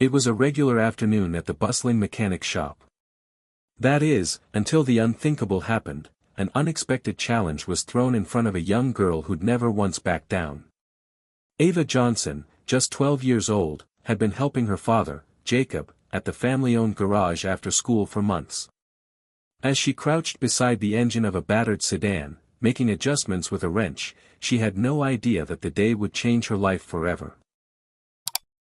It was a regular afternoon at the bustling mechanic shop. That is, until the unthinkable happened. An unexpected challenge was thrown in front of a young girl who'd never once backed down. Ava Johnson, just 12 years old, had been helping her father, Jacob, at the family-owned garage after school for months. As she crouched beside the engine of a battered sedan, making adjustments with a wrench, she had no idea that the day would change her life forever.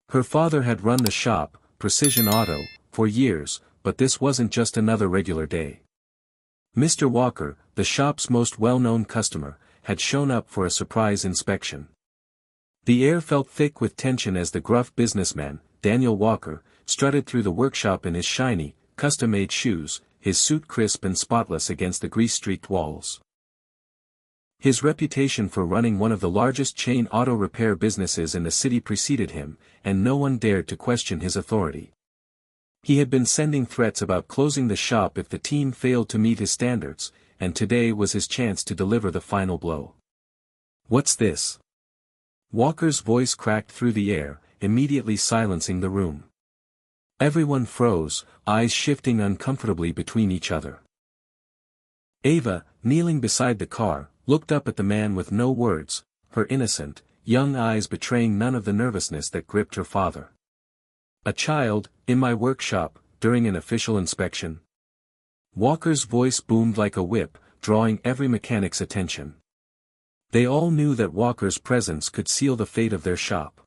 Her father had run the shop, Precision Auto, for years, but this wasn't just another regular day. Mr. Walker, the shop's most well-known customer, had shown up for a surprise inspection. The air felt thick with tension as the gruff businessman, Daniel Walker, strutted through the workshop in his shiny, custom-made shoes, his suit crisp and spotless against the grease-streaked walls. His reputation for running one of the largest chain auto repair businesses in the city preceded him, and no one dared to question his authority. He had been sending threats about closing the shop if the team failed to meet his standards, and today was his chance to deliver the final blow. "What's this?" Walker's voice cracked through the air, immediately silencing the room. Everyone froze, eyes shifting uncomfortably between each other. Ava, kneeling beside the car, looked up at the man with no words, her innocent, young eyes betraying none of the nervousness that gripped her father. "A child, in my workshop, during an official inspection?" Walker's voice boomed like a whip, drawing every mechanic's attention. They all knew that Walker's presence could seal the fate of their shop.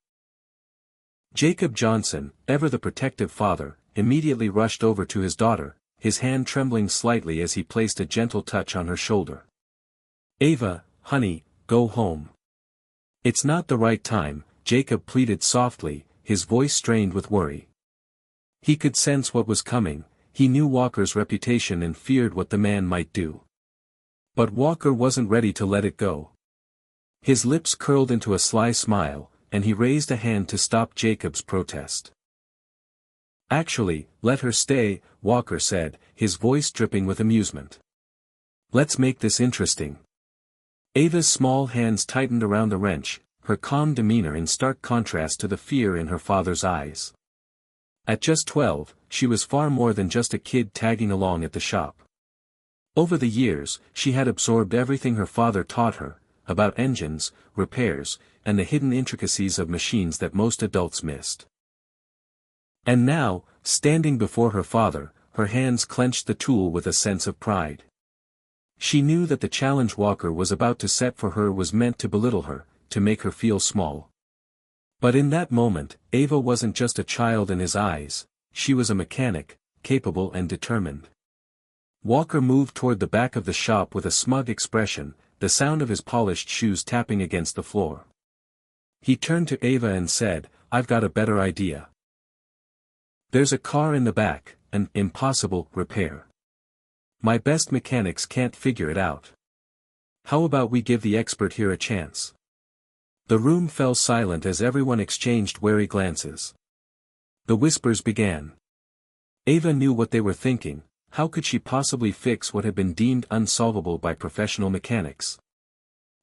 Jacob Johnson, ever the protective father, immediately rushed over to his daughter, his hand trembling slightly as he placed a gentle touch on her shoulder. "Ava, honey, go home." "It's not the right time," Jacob pleaded softly, his voice strained with worry. He could sense what was coming, he knew Walker's reputation and feared what the man might do. But Walker wasn't ready to let it go. His lips curled into a sly smile, and he raised a hand to stop Jacob's protest. "Actually, let her stay," Walker said, his voice dripping with amusement. "Let's make this interesting." Ava's small hands tightened around the wrench, her calm demeanor in stark contrast to the fear in her father's eyes. At just 12, she was far more than just a kid tagging along at the shop. Over the years, she had absorbed everything her father taught her, about engines, repairs, and the hidden intricacies of machines that most adults missed. And now, standing before her father, her hands clenched the tool with a sense of pride. She knew that the challenge Walker was about to set for her was meant to belittle her, to make her feel small. But in that moment, Ava wasn't just a child in his eyes, she was a mechanic, capable and determined. Walker moved toward the back of the shop with a smug expression, the sound of his polished shoes tapping against the floor. He turned to Ava and said, "I've got a better idea. There's a car in the back, an impossible repair. My best mechanics can't figure it out. How about we give the expert here a chance?" The room fell silent as everyone exchanged wary glances. The whispers began. Ava knew what they were thinking. How could she possibly fix what had been deemed unsolvable by professional mechanics?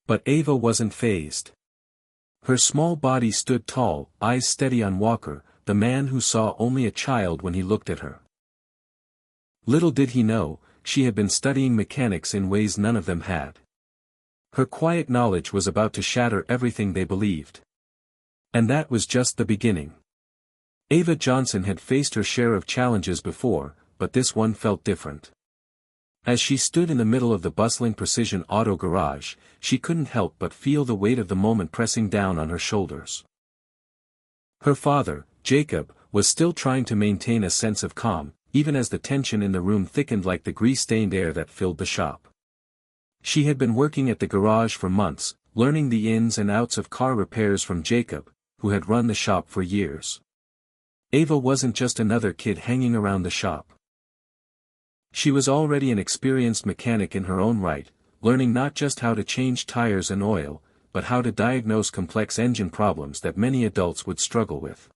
But Ava wasn't fazed. Her small body stood tall, eyes steady on Walker, the man who saw only a child when he looked at her. Little did he know, she had been studying mechanics in ways none of them had. Her quiet knowledge was about to shatter everything they believed. And that was just the beginning. Ava Johnson had faced her share of challenges before, but this one felt different. As she stood in the middle of the bustling Precision Auto garage, she couldn't help but feel the weight of the moment pressing down on her shoulders. Her father, Jacob, was still trying to maintain a sense of calm, even as the tension in the room thickened like the grease-stained air that filled the shop. She had been working at the garage for months, learning the ins and outs of car repairs from Jacob, who had run the shop for years. Ava wasn't just another kid hanging around the shop. She was already an experienced mechanic in her own right, learning not just how to change tires and oil, but how to diagnose complex engine problems that many adults would struggle with.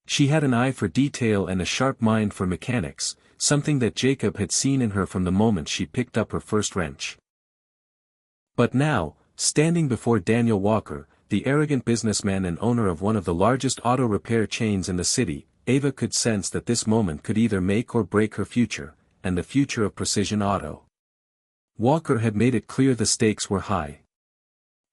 She had an eye for detail and a sharp mind for mechanics, something that Jacob had seen in her from the moment she picked up her first wrench. But now, standing before Daniel Walker, the arrogant businessman and owner of one of the largest auto repair chains in the city, Ava could sense that this moment could either make or break her future, and the future of Precision Auto. Walker had made it clear the stakes were high.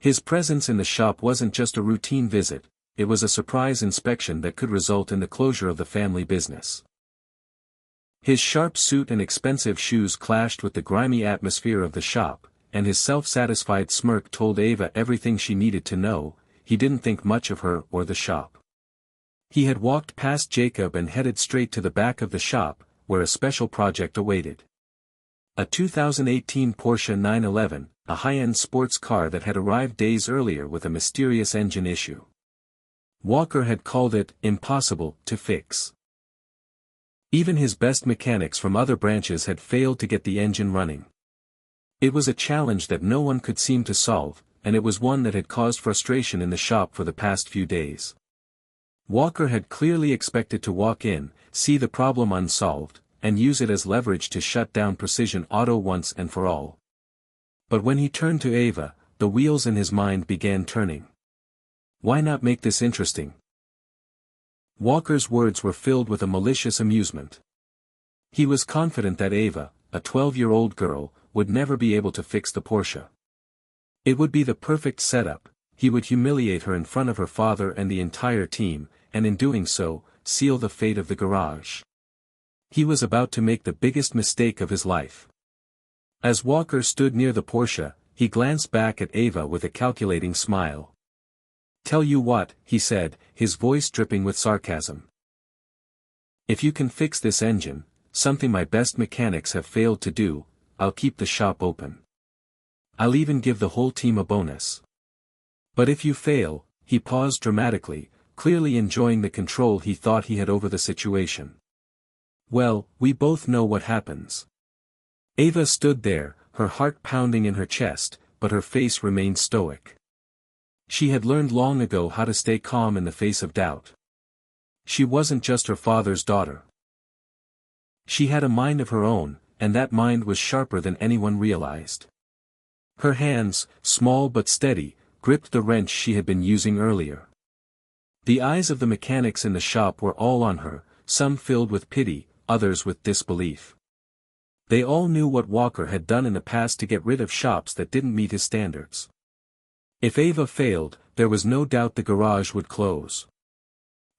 His presence in the shop wasn't just a routine visit, it was a surprise inspection that could result in the closure of the family business. His sharp suit and expensive shoes clashed with the grimy atmosphere of the shop, and his self-satisfied smirk told Ava everything she needed to know. He didn't think much of her or the shop. He had walked past Jacob and headed straight to the back of the shop, where a special project awaited. A 2018 Porsche 911, a high-end sports car that had arrived days earlier with a mysterious engine issue. Walker had called it impossible to fix. Even his best mechanics from other branches had failed to get the engine running. It was a challenge that no one could seem to solve, and it was one that had caused frustration in the shop for the past few days. Walker had clearly expected to walk in, see the problem unsolved, and use it as leverage to shut down Precision Auto once and for all. But when he turned to Ava, the wheels in his mind began turning. Why not make this interesting? Walker's words were filled with a malicious amusement. He was confident that Ava, a 12-year-old girl, would never be able to fix the Porsche. It would be the perfect setup. He would humiliate her in front of her father and the entire team, and in doing so, seal the fate of the garage. He was about to make the biggest mistake of his life. As Walker stood near the Porsche, he glanced back at Ava with a calculating smile. "Tell you what," he said, his voice dripping with sarcasm. "If you can fix this engine, something my best mechanics have failed to do, I'll keep the shop open. I'll even give the whole team a bonus. But if you fail," he paused dramatically, clearly enjoying the control he thought he had over the situation. "Well, we both know what happens." Ava stood there, her heart pounding in her chest, but her face remained stoic. She had learned long ago how to stay calm in the face of doubt. She wasn't just her father's daughter. She had a mind of her own, and that mind was sharper than anyone realized. Her hands, small but steady, gripped the wrench she had been using earlier. The eyes of the mechanics in the shop were all on her, some filled with pity, others with disbelief. They all knew what Walker had done in the past to get rid of shops that didn't meet his standards. If Ava failed, there was no doubt the garage would close.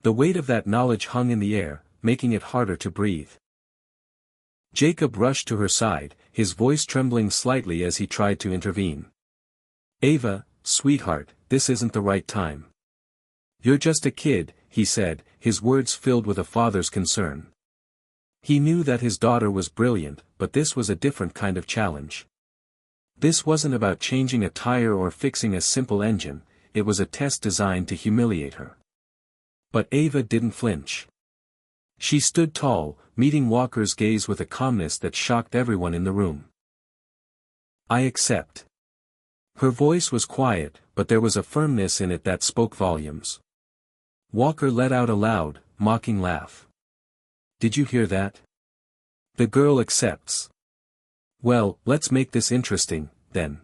The weight of that knowledge hung in the air, making it harder to breathe. Jacob rushed to her side, his voice trembling slightly as he tried to intervene. "Ava, sweetheart, this isn't the right time. You're just a kid," he said, his words filled with a father's concern. He knew that his daughter was brilliant, but this was a different kind of challenge. This wasn't about changing a tire or fixing a simple engine, it was a test designed to humiliate her. But Ava didn't flinch. She stood tall, meeting Walker's gaze with a calmness that shocked everyone in the room. "I accept." Her voice was quiet, but there was a firmness in it that spoke volumes. Walker let out a loud, mocking laugh. "Did you hear that? The girl accepts. Well, let's make this interesting, then."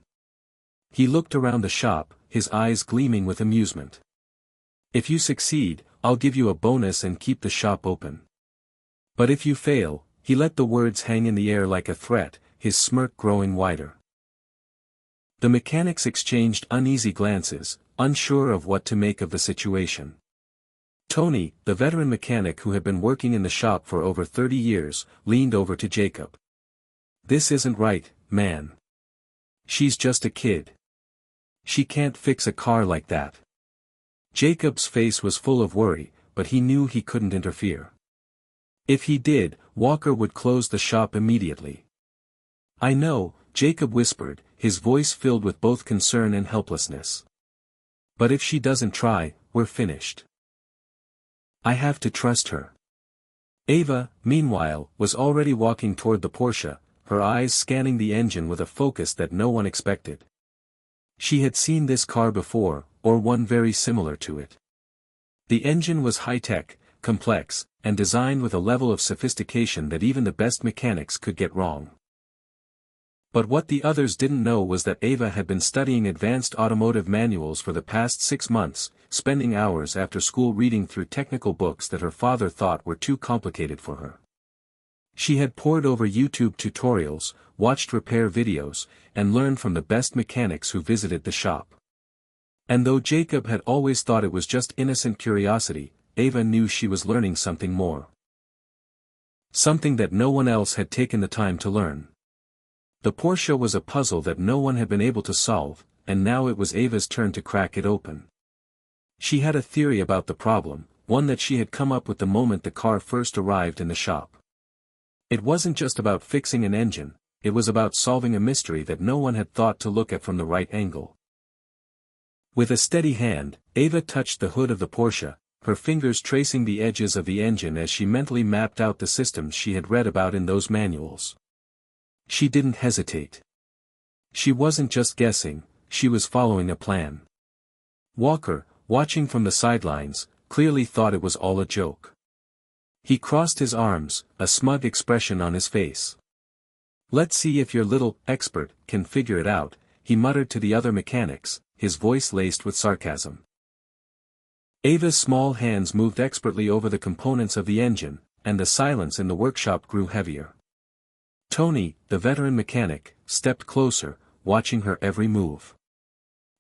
He looked around the shop, his eyes gleaming with amusement. "If you succeed, I'll give you a bonus and keep the shop open. But if you fail," he let the words hang in the air like a threat, his smirk growing wider. The mechanics exchanged uneasy glances, unsure of what to make of the situation. Tony, the veteran mechanic who had been working in the shop for over 30 years, leaned over to Jacob. "This isn't right, man. She's just a kid. She can't fix a car like that." Jacob's face was full of worry, but he knew he couldn't interfere. If he did, Walker would close the shop immediately. "I know," Jacob whispered, his voice filled with both concern and helplessness. "But if she doesn't try, we're finished. I have to trust her." Ava, meanwhile, was already walking toward the Porsche, her eyes scanning the engine with a focus that no one expected. She had seen this car before, or one very similar to it. The engine was high-tech, complex, and designed with a level of sophistication that even the best mechanics could get wrong. But what the others didn't know was that Ava had been studying advanced automotive manuals for the past 6 months, spending hours after school reading through technical books that her father thought were too complicated for her. She had pored over YouTube tutorials, watched repair videos, and learned from the best mechanics who visited the shop. And though Jacob had always thought it was just innocent curiosity, Ava knew she was learning something more. Something that no one else had taken the time to learn. The Porsche was a puzzle that no one had been able to solve, and now it was Ava's turn to crack it open. She had a theory about the problem, one that she had come up with the moment the car first arrived in the shop. It wasn't just about fixing an engine, it was about solving a mystery that no one had thought to look at from the right angle. With a steady hand, Ava touched the hood of the Porsche, her fingers tracing the edges of the engine as she mentally mapped out the systems she had read about in those manuals. She didn't hesitate. She wasn't just guessing, she was following a plan. Walker, watching from the sidelines, clearly thought it was all a joke. He crossed his arms, a smug expression on his face. "Let's see if your little expert can figure it out," he muttered to the other mechanics, his voice laced with sarcasm. Ava's small hands moved expertly over the components of the engine, and the silence in the workshop grew heavier. Tony, the veteran mechanic, stepped closer, watching her every move.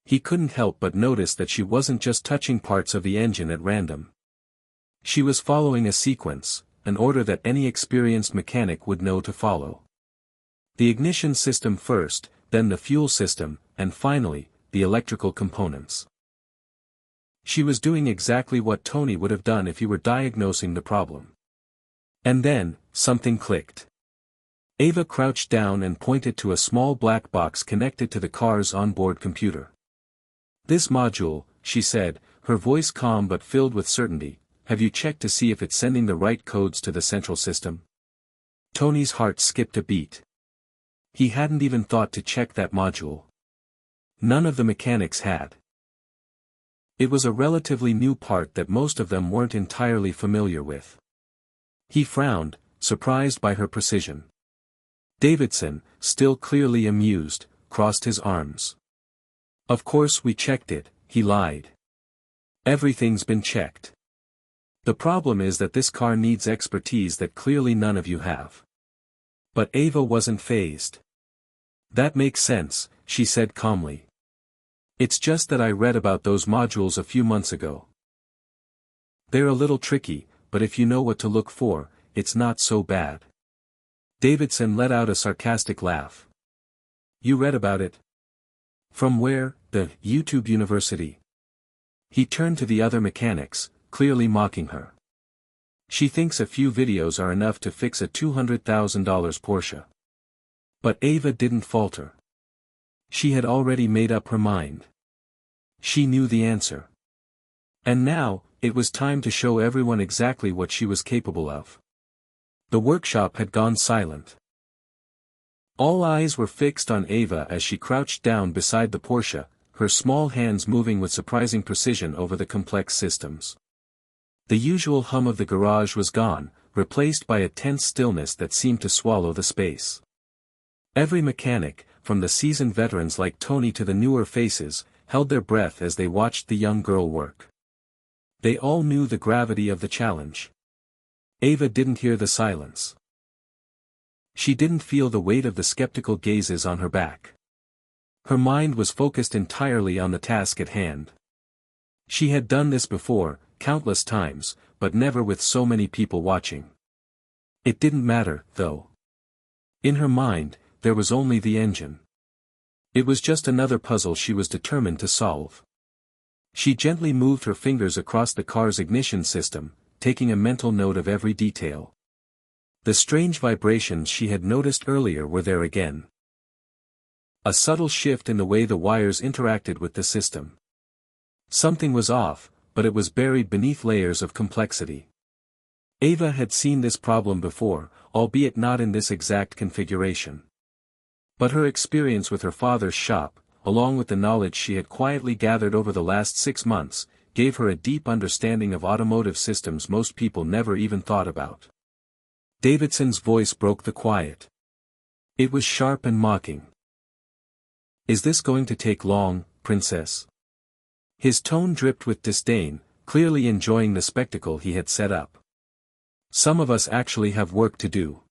He couldn't help but notice that she wasn't just touching parts of the engine at random. She was following a sequence, an order that any experienced mechanic would know to follow. The ignition system first, then the fuel system, and finally, the electrical components. She was doing exactly what Tony would have done if he were diagnosing the problem. And then, something clicked. Ava crouched down and pointed to a small black box connected to the car's onboard computer. "This module," she said, her voice calm but filled with certainty, "have you checked to see if it's sending the right codes to the central system?" Tony's heart skipped a beat. He hadn't even thought to check that module. None of the mechanics had. It was a relatively new part that most of them weren't entirely familiar with. He frowned, surprised by her precision. Davidson, still clearly amused, crossed his arms. "Of course we checked it," he lied. "Everything's been checked. The problem is that this car needs expertise that clearly none of you have." But Ava wasn't fazed. "That makes sense," she said calmly. "It's just that I read about those modules a few months ago. They're a little tricky, but if you know what to look for, it's not so bad." Davidson let out a sarcastic laugh. "You read about it? From where, the YouTube University?" He turned to the other mechanics, clearly mocking her. "She thinks a few videos are enough to fix a $200,000 Porsche." But Ava didn't falter. She had already made up her mind. She knew the answer. And now, it was time to show everyone exactly what she was capable of. The workshop had gone silent. All eyes were fixed on Ava as she crouched down beside the Porsche, her small hands moving with surprising precision over the complex systems. The usual hum of the garage was gone, replaced by a tense stillness that seemed to swallow the space. Every mechanic, from the seasoned veterans like Tony to the newer faces, held their breath as they watched the young girl work. They all knew the gravity of the challenge. Ava didn't hear the silence. She didn't feel the weight of the skeptical gazes on her back. Her mind was focused entirely on the task at hand. She had done this before, countless times, but never with so many people watching. It didn't matter, though. In her mind, there was only the engine. It was just another puzzle she was determined to solve. She gently moved her fingers across the car's ignition system, taking a mental note of every detail. The strange vibrations she had noticed earlier were there again. A subtle shift in the way the wires interacted with the system. Something was off, but it was buried beneath layers of complexity. Ava had seen this problem before, albeit not in this exact configuration. But her experience with her father's shop, along with the knowledge she had quietly gathered over the last 6 months, gave her a deep understanding of automotive systems most people never even thought about. Davidson's voice broke the quiet. It was sharp and mocking. "Is this going to take long, Princess?" His tone dripped with disdain, clearly enjoying the spectacle he had set up. Some of us actually have work to do.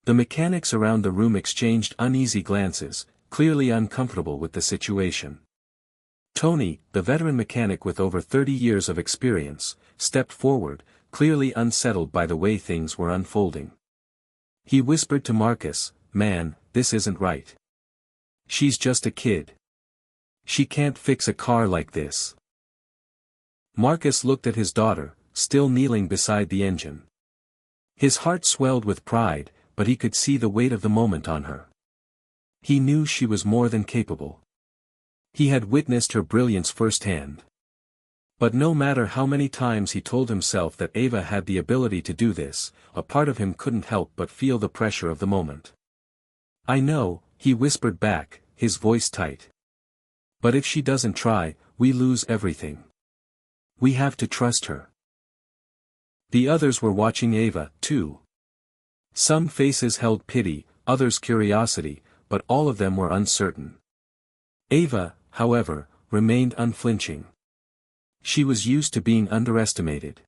The mechanics around the room exchanged uneasy glances, clearly uncomfortable with the situation. Tony, the veteran mechanic with over 30 years of experience, stepped forward, clearly unsettled by the way things were unfolding. He whispered to Marcus, "Man, this isn't right. She's just a kid. She can't fix a car like this." Marcus looked at his daughter, still kneeling beside the engine. His heart swelled with pride, but he could see the weight of the moment on her. He knew she was more than capable. He had witnessed her brilliance firsthand. But no matter how many times he told himself that Ava had the ability to do this, a part of him couldn't help but feel the pressure of the moment. "I know," he whispered back, his voice tight. "But if she doesn't try, we lose everything. We have to trust her." The others were watching Ava, too. Some faces held pity, others curiosity, but all of them were uncertain. Ava, however, remained unflinching. She was used to being underestimated.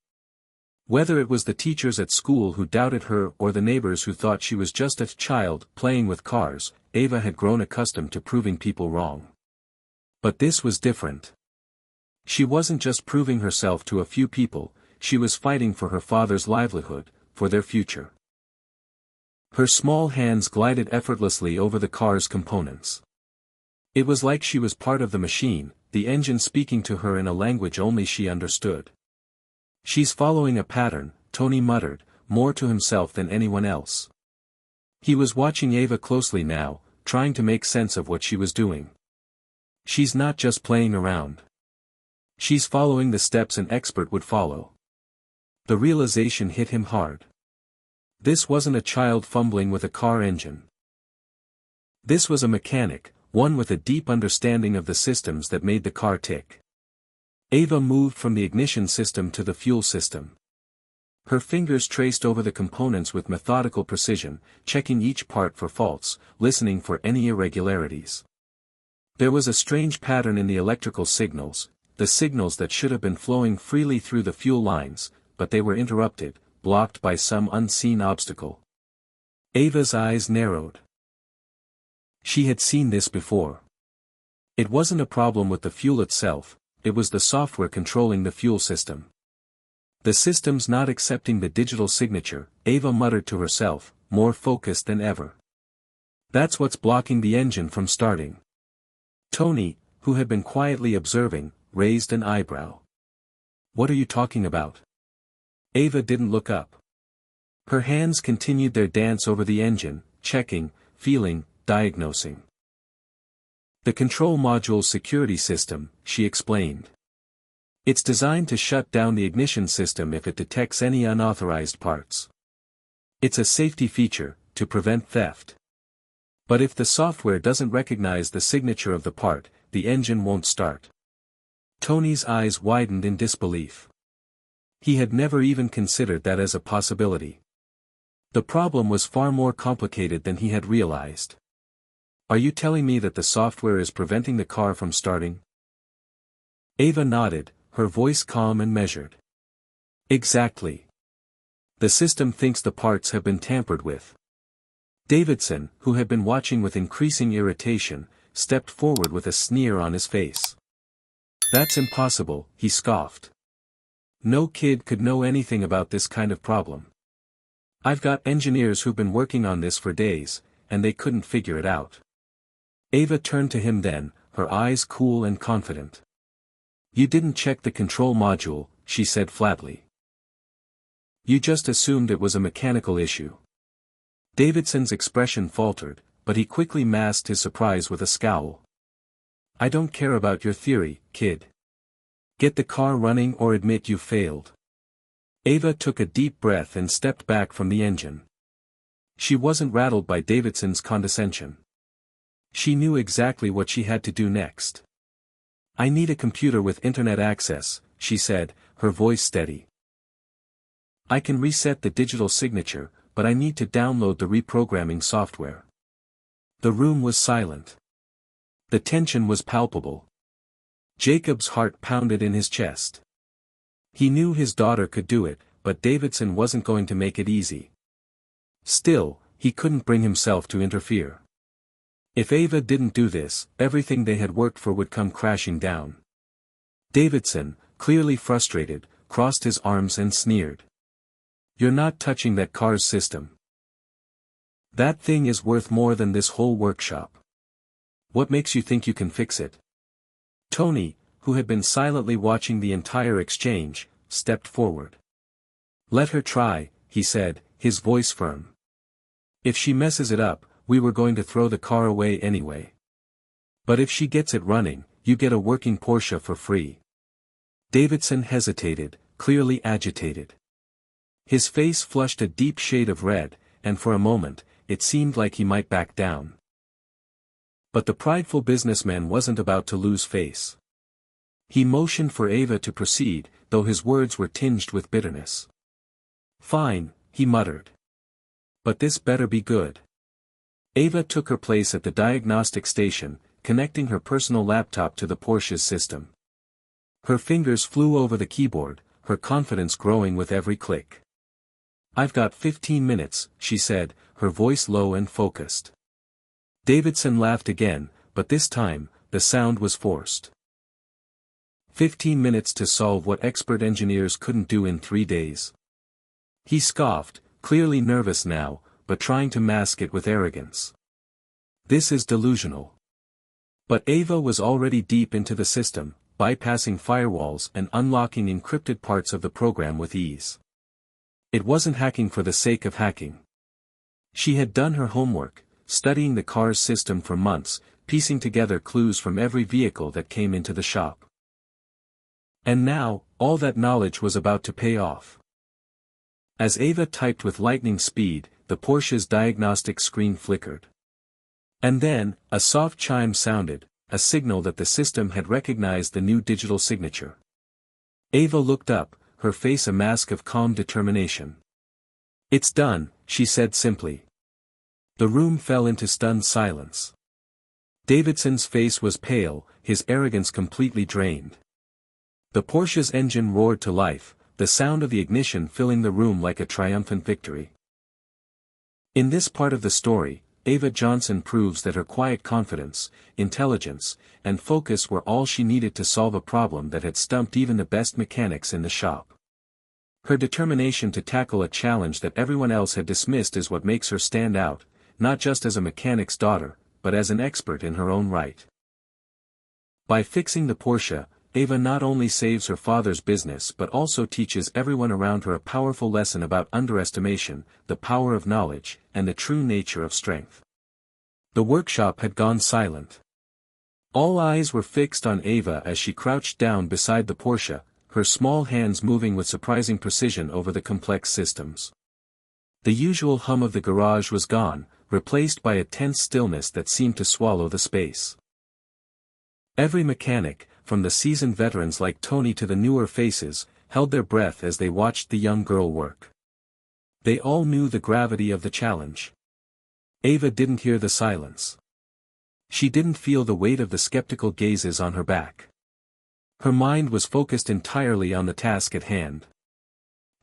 Whether it was the teachers at school who doubted her or the neighbors who thought she was just a child playing with cars, Ava had grown accustomed to proving people wrong. But this was different. She wasn't just proving herself to a few people, she was fighting for her father's livelihood, for their future. Her small hands glided effortlessly over the car's components. It was like she was part of the machine, the engine speaking to her in a language only she understood. "She's following a pattern," Tony muttered, more to himself than anyone else. He was watching Ava closely now, trying to make sense of what she was doing. She's not just playing around. She's following the steps an expert would follow. The realization hit him hard. This wasn't a child fumbling with a car engine. This was a mechanic, one with a deep understanding of the systems that made the car tick. Ava moved from the ignition system to the fuel system. Her fingers traced over the components with methodical precision, checking each part for faults, listening for any irregularities. There was a strange pattern in the electrical signals, the signals that should have been flowing freely through the fuel lines, but they were interrupted, blocked by some unseen obstacle. Ava's eyes narrowed. She had seen this before. It wasn't a problem with the fuel itself, it was the software controlling the fuel system. The system's not accepting the digital signature, Ava muttered to herself, more focused than ever. That's what's blocking the engine from starting. Tony, who had been quietly observing, raised an eyebrow. "What are you talking about?" Ava didn't look up. Her hands continued their dance over the engine, checking, feeling, diagnosing. "The control module's security system," she explained. "It's designed to shut down the ignition system if it detects any unauthorized parts. It's a safety feature, to prevent theft. But if the software doesn't recognize the signature of the part, the engine won't start." Tony's eyes widened in disbelief. He had never even considered that as a possibility. The problem was far more complicated than he had realized. "Are you telling me that the software is preventing the car from starting?" Ava nodded, her voice calm and measured. "Exactly. The system thinks the parts have been tampered with." Davidson, who had been watching with increasing irritation, stepped forward with a sneer on his face. "That's impossible," he scoffed. "No kid could know anything about this kind of problem. I've got engineers who've been working on this for days, and they couldn't figure it out." Ava turned to him then, her eyes cool and confident. "You didn't check the control module," she said flatly. "You just assumed it was a mechanical issue." Davidson's expression faltered, but he quickly masked his surprise with a scowl. "I don't care about your theory, kid. Get the car running or admit you failed." Ava took a deep breath and stepped back from the engine. She wasn't rattled by Davidson's condescension. She knew exactly what she had to do next. "I need a computer with internet access," she said, her voice steady. "I can reset the digital signature, but I need to download the reprogramming software." The room was silent. The tension was palpable. Jacob's heart pounded in his chest. He knew his daughter could do it, but Davidson wasn't going to make it easy. Still, he couldn't bring himself to interfere. If Ava didn't do this, everything they had worked for would come crashing down. Davidson, clearly frustrated, crossed his arms and sneered. "You're not touching that car's system. That thing is worth more than this whole workshop. What makes you think you can fix it?" Tony, who had been silently watching the entire exchange, stepped forward. "Let her try," he said, his voice firm. "If she messes it up, we were going to throw the car away anyway. But if she gets it running, you get a working Porsche for free." Davidson hesitated, clearly agitated. His face flushed a deep shade of red, and for a moment, it seemed like he might back down. But the prideful businessman wasn't about to lose face. He motioned for Ava to proceed, though his words were tinged with bitterness. "Fine," he muttered. "But this better be good." Ava took her place at the diagnostic station, connecting her personal laptop to the Porsche's system. Her fingers flew over the keyboard, her confidence growing with every click. "I've got 15 minutes, she said, her voice low and focused. Davidson laughed again, but this time, the sound was forced. 15 minutes to solve what expert engineers couldn't do in 3 days. He scoffed, clearly nervous now, but trying to mask it with arrogance. "This is delusional." But Ava was already deep into the system, bypassing firewalls and unlocking encrypted parts of the program with ease. It wasn't hacking for the sake of hacking. She had done her homework, studying the car's system for months, piecing together clues from every vehicle that came into the shop. And now, all that knowledge was about to pay off. As Ava typed with lightning speed, the Porsche's diagnostic screen flickered. And then, a soft chime sounded, a signal that the system had recognized the new digital signature. Ava looked up, her face a mask of calm determination. "It's done," she said simply. The room fell into stunned silence. Davidson's face was pale, his arrogance completely drained. The Porsche's engine roared to life, the sound of the ignition filling the room like a triumphant victory. In this part of the story, Ava Johnson proves that her quiet confidence, intelligence, and focus were all she needed to solve a problem that had stumped even the best mechanics in the shop. Her determination to tackle a challenge that everyone else had dismissed is what makes her stand out, not just as a mechanic's daughter, but as an expert in her own right. By fixing the Porsche, Ava not only saves her father's business but also teaches everyone around her a powerful lesson about underestimation, the power of knowledge, and the true nature of strength. The workshop had gone silent. All eyes were fixed on Ava as she crouched down beside the Porsche, her small hands moving with surprising precision over the complex systems. The usual hum of the garage was gone, replaced by a tense stillness that seemed to swallow the space. Every mechanic, from the seasoned veterans like Tony to the newer faces, held their breath as they watched the young girl work. They all knew the gravity of the challenge. Ava didn't hear the silence. She didn't feel the weight of the skeptical gazes on her back. Her mind was focused entirely on the task at hand.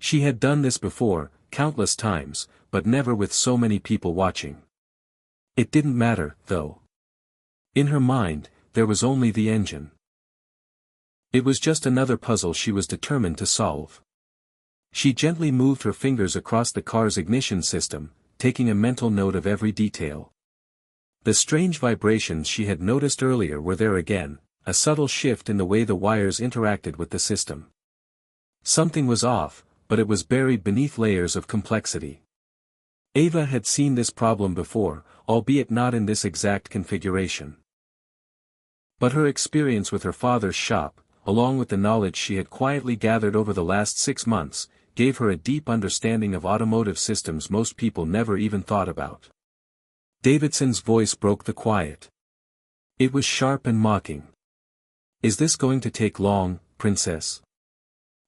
She had done this before, countless times, but never with so many people watching. It didn't matter, though. In her mind, there was only the engine. It was just another puzzle she was determined to solve. She gently moved her fingers across the car's ignition system, taking a mental note of every detail. The strange vibrations she had noticed earlier were there again, a subtle shift in the way the wires interacted with the system. Something was off, but it was buried beneath layers of complexity. Ava had seen this problem before, albeit not in this exact configuration. But her experience with her father's shop, along with the knowledge she had quietly gathered over the last 6 months, gave her a deep understanding of automotive systems most people never even thought about. Davidson's voice broke the quiet. It was sharp and mocking. "Is this going to take long, princess?"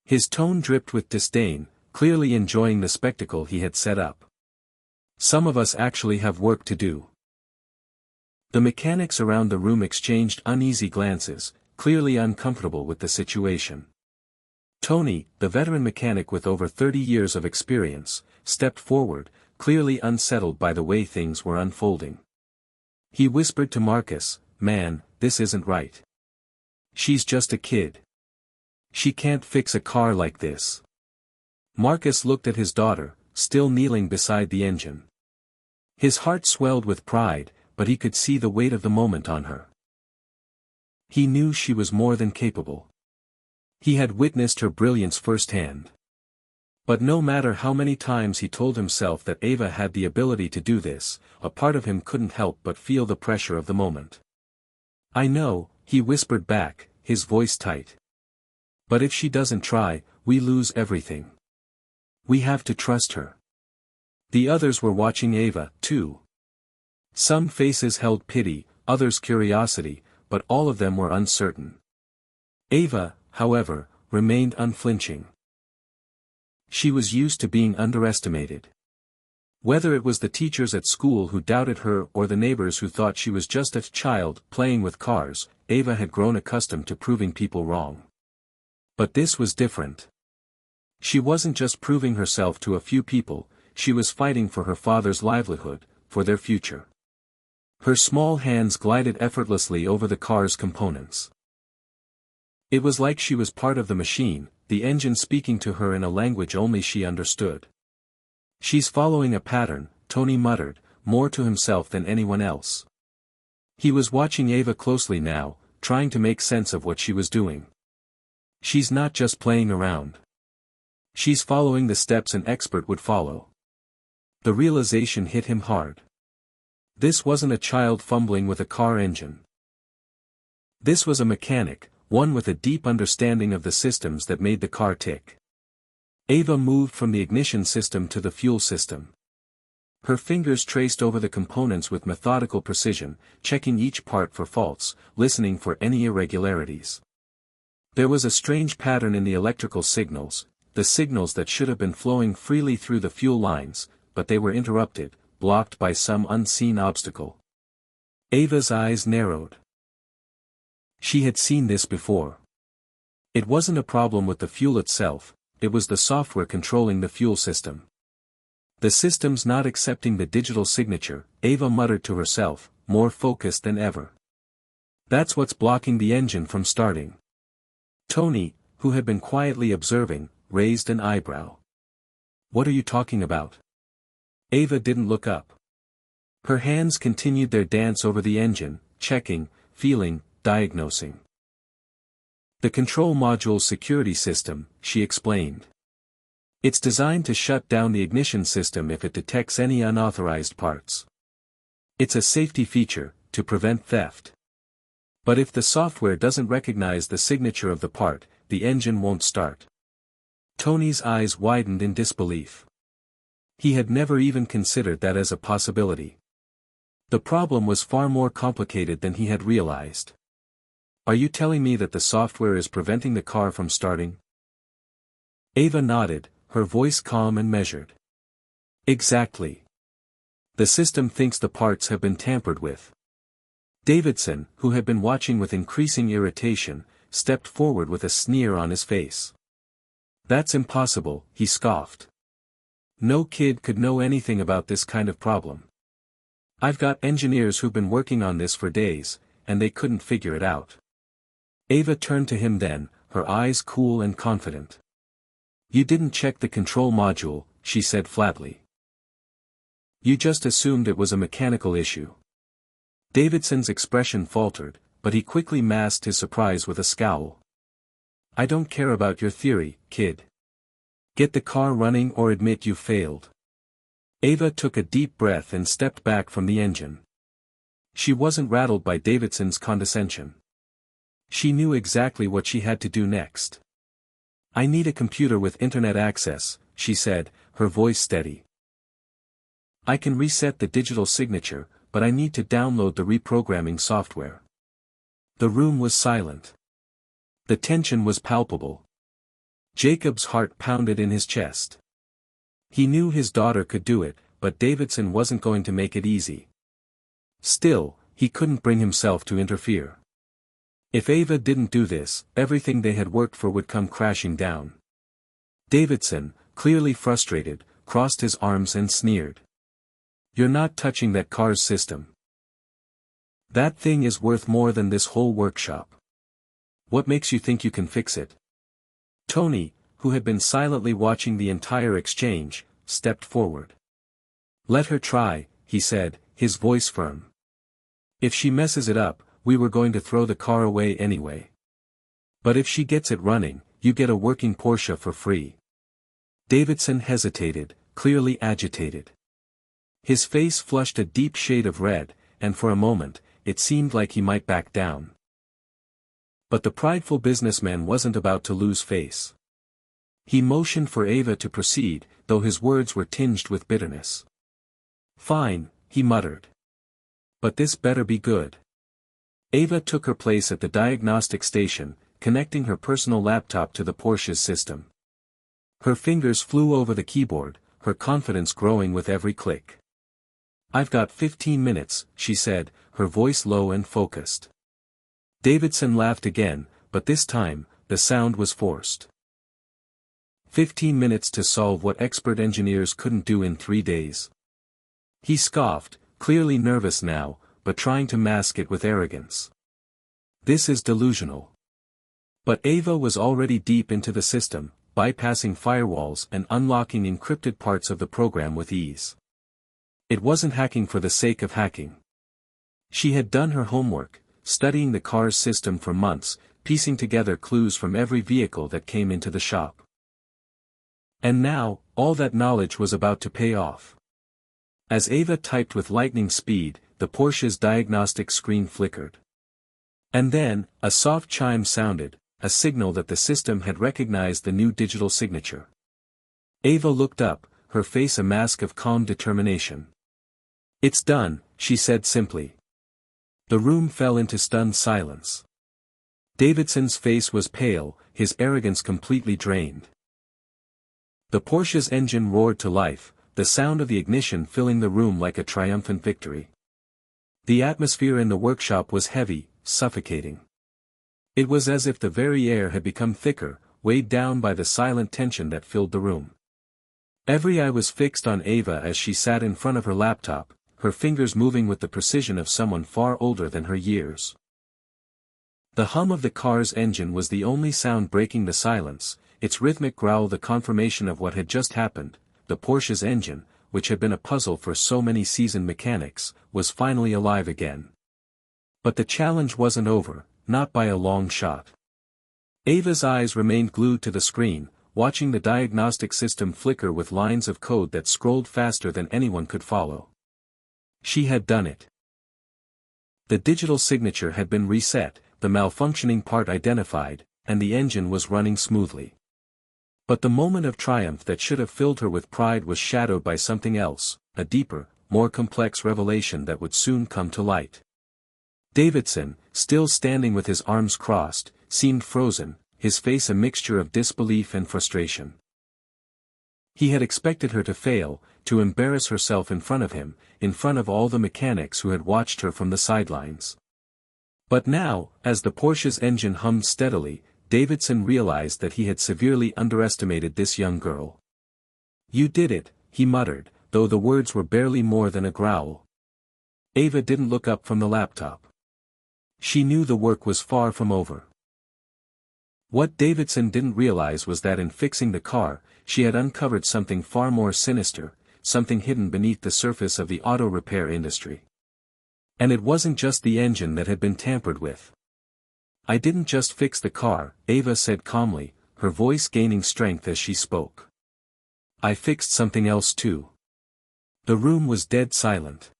His tone dripped with disdain, clearly enjoying the spectacle he had set up. "Some of us actually have work to do." The mechanics around the room exchanged uneasy glances, clearly uncomfortable with the situation. Tony, the veteran mechanic with over 30 years of experience, stepped forward, clearly unsettled by the way things were unfolding. He whispered to Marcus, "Man, this isn't right. She's just a kid. She can't fix a car like this." Marcus looked at his daughter, still kneeling beside the engine. His heart swelled with pride, but he could see the weight of the moment on her. He knew she was more than capable. He had witnessed her brilliance firsthand. But no matter how many times he told himself that Ava had the ability to do this, a part of him couldn't help but feel the pressure of the moment. "I know," he whispered back, his voice tight. "But if she doesn't try, we lose everything. We have to trust her." The others were watching Ava, too. Some faces held pity, others curiosity, but all of them were uncertain. Ava, however, remained unflinching. She was used to being underestimated. Whether it was the teachers at school who doubted her or the neighbors who thought she was just a child playing with cars, Ava had grown accustomed to proving people wrong. But this was different. She wasn't just proving herself to a few people, she was fighting for her father's livelihood, for their future. Her small hands glided effortlessly over the car's components. It was like she was part of the machine, the engine speaking to her in a language only she understood. "She's following a pattern," Tony muttered, more to himself than anyone else. He was watching Ava closely now, trying to make sense of what she was doing. She's not just playing around. She's following the steps an expert would follow. The realization hit him hard. This wasn't a child fumbling with a car engine. This was a mechanic, one with a deep understanding of the systems that made the car tick. Ava moved from the ignition system to the fuel system. Her fingers traced over the components with methodical precision, checking each part for faults, listening for any irregularities. There was a strange pattern in the electrical signals, the signals that should have been flowing freely through the fuel lines, but they were interrupted, blocked by some unseen obstacle. Ava's eyes narrowed. She had seen this before. It wasn't a problem with the fuel itself, it was the software controlling the fuel system. The system's not accepting the digital signature, Ava muttered to herself, more focused than ever. That's what's blocking the engine from starting. Tony, who had been quietly observing, raised an eyebrow. "What are you talking about?" Ava didn't look up. Her hands continued their dance over the engine, checking, feeling, diagnosing. "The control module's security system," she explained. "It's designed to shut down the ignition system if it detects any unauthorized parts. It's a safety feature, to prevent theft. But if the software doesn't recognize the signature of the part, the engine won't start." Tony's eyes widened in disbelief. He had never even considered that as a possibility. The problem was far more complicated than he had realized. "Are you telling me that the software is preventing the car from starting?" Ava nodded, her voice calm and measured. "Exactly. The system thinks the parts have been tampered with." Davidson, who had been watching with increasing irritation, stepped forward with a sneer on his face. "That's impossible," he scoffed. "No kid could know anything about this kind of problem. I've got engineers who've been working on this for days, and they couldn't figure it out." Ava turned to him then, her eyes cool and confident. "You didn't check the control module," she said flatly. "You just assumed it was a mechanical issue." Davidson's expression faltered, but he quickly masked his surprise with a scowl. "I don't care about your theory, kid. Get the car running or admit you failed." Ava took a deep breath and stepped back from the engine. She wasn't rattled by Davidson's condescension. She knew exactly what she had to do next. "I need a computer with internet access," she said, her voice steady. "I can reset the digital signature, but I need to download the reprogramming software." The room was silent. The tension was palpable. Jacob's heart pounded in his chest. He knew his daughter could do it, but Davidson wasn't going to make it easy. Still, he couldn't bring himself to interfere. If Ava didn't do this, everything they had worked for would come crashing down. Davidson, clearly frustrated, crossed his arms and sneered. "You're not touching that car's system. That thing is worth more than this whole workshop. What makes you think you can fix it?" Tony, who had been silently watching the entire exchange, stepped forward. "Let her try," he said, his voice firm. "If she messes it up, we were going to throw the car away anyway. But if she gets it running, you get a working Porsche for free." Davidson hesitated, clearly agitated. His face flushed a deep shade of red, and for a moment, it seemed like he might back down. But the prideful businessman wasn't about to lose face. He motioned for Ava to proceed, though his words were tinged with bitterness. "Fine," he muttered. "But this better be good." Ava took her place at the diagnostic station, connecting her personal laptop to the Porsche's system. Her fingers flew over the keyboard, her confidence growing with every click. "I've got 15 minutes, she said, her voice low and focused. Davidson laughed again, but this time, the sound was forced. 15 minutes to solve what expert engineers couldn't do in 3 days. He scoffed, clearly nervous now, but trying to mask it with arrogance. This is delusional. But Ava was already deep into the system, bypassing firewalls and unlocking encrypted parts of the program with ease. It wasn't hacking for the sake of hacking. She had done her homework, studying the car's system for months, piecing together clues from every vehicle that came into the shop. And now, all that knowledge was about to pay off. As Ava typed with lightning speed, the Porsche's diagnostic screen flickered. And then, a soft chime sounded, a signal that the system had recognized the new digital signature. Ava looked up, her face a mask of calm determination. "It's done," she said simply. The room fell into stunned silence. Davidson's face was pale, his arrogance completely drained. The Porsche's engine roared to life, the sound of the ignition filling the room like a triumphant victory. The atmosphere in the workshop was heavy, suffocating. It was as if the very air had become thicker, weighed down by the silent tension that filled the room. Every eye was fixed on Ava as she sat in front of her laptop, her fingers moving with the precision of someone far older than her years. The hum of the car's engine was the only sound breaking the silence, its rhythmic growl the confirmation of what had just happened. The Porsche's engine, which had been a puzzle for so many seasoned mechanics, was finally alive again. But the challenge wasn't over, not by a long shot. Ava's eyes remained glued to the screen, watching the diagnostic system flicker with lines of code that scrolled faster than anyone could follow. She had done it. The digital signature had been reset, the malfunctioning part identified, and the engine was running smoothly. But the moment of triumph that should have filled her with pride was shadowed by something else, a deeper, more complex revelation that would soon come to light. Davidson, still standing with his arms crossed, seemed frozen, his face a mixture of disbelief and frustration. He had expected her to fail, to embarrass herself in front of him, in front of all the mechanics who had watched her from the sidelines. But now, as the Porsche's engine hummed steadily, Davidson realized that he had severely underestimated this young girl. "You did it," he muttered, though the words were barely more than a growl. Ava didn't look up from the laptop. She knew the work was far from over. What Davidson didn't realize was that in fixing the car, she had uncovered something far more sinister, something hidden beneath the surface of the auto repair industry. And it wasn't just the engine that had been tampered with. "I didn't just fix the car," Ava said calmly, her voice gaining strength as she spoke. "I fixed something else too." The room was dead silent.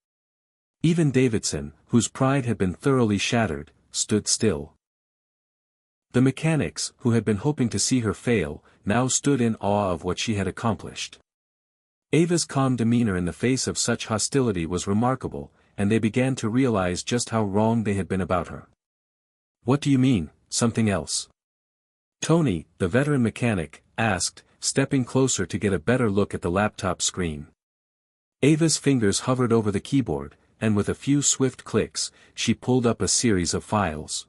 Even Davidson, whose pride had been thoroughly shattered, stood still. The mechanics, who had been hoping to see her fail, now stood in awe of what she had accomplished. Ava's calm demeanor in the face of such hostility was remarkable, and they began to realize just how wrong they had been about her. "What do you mean, something else?" Tony, the veteran mechanic, asked, stepping closer to get a better look at the laptop screen. Ava's fingers hovered over the keyboard, and with a few swift clicks, she pulled up a series of files.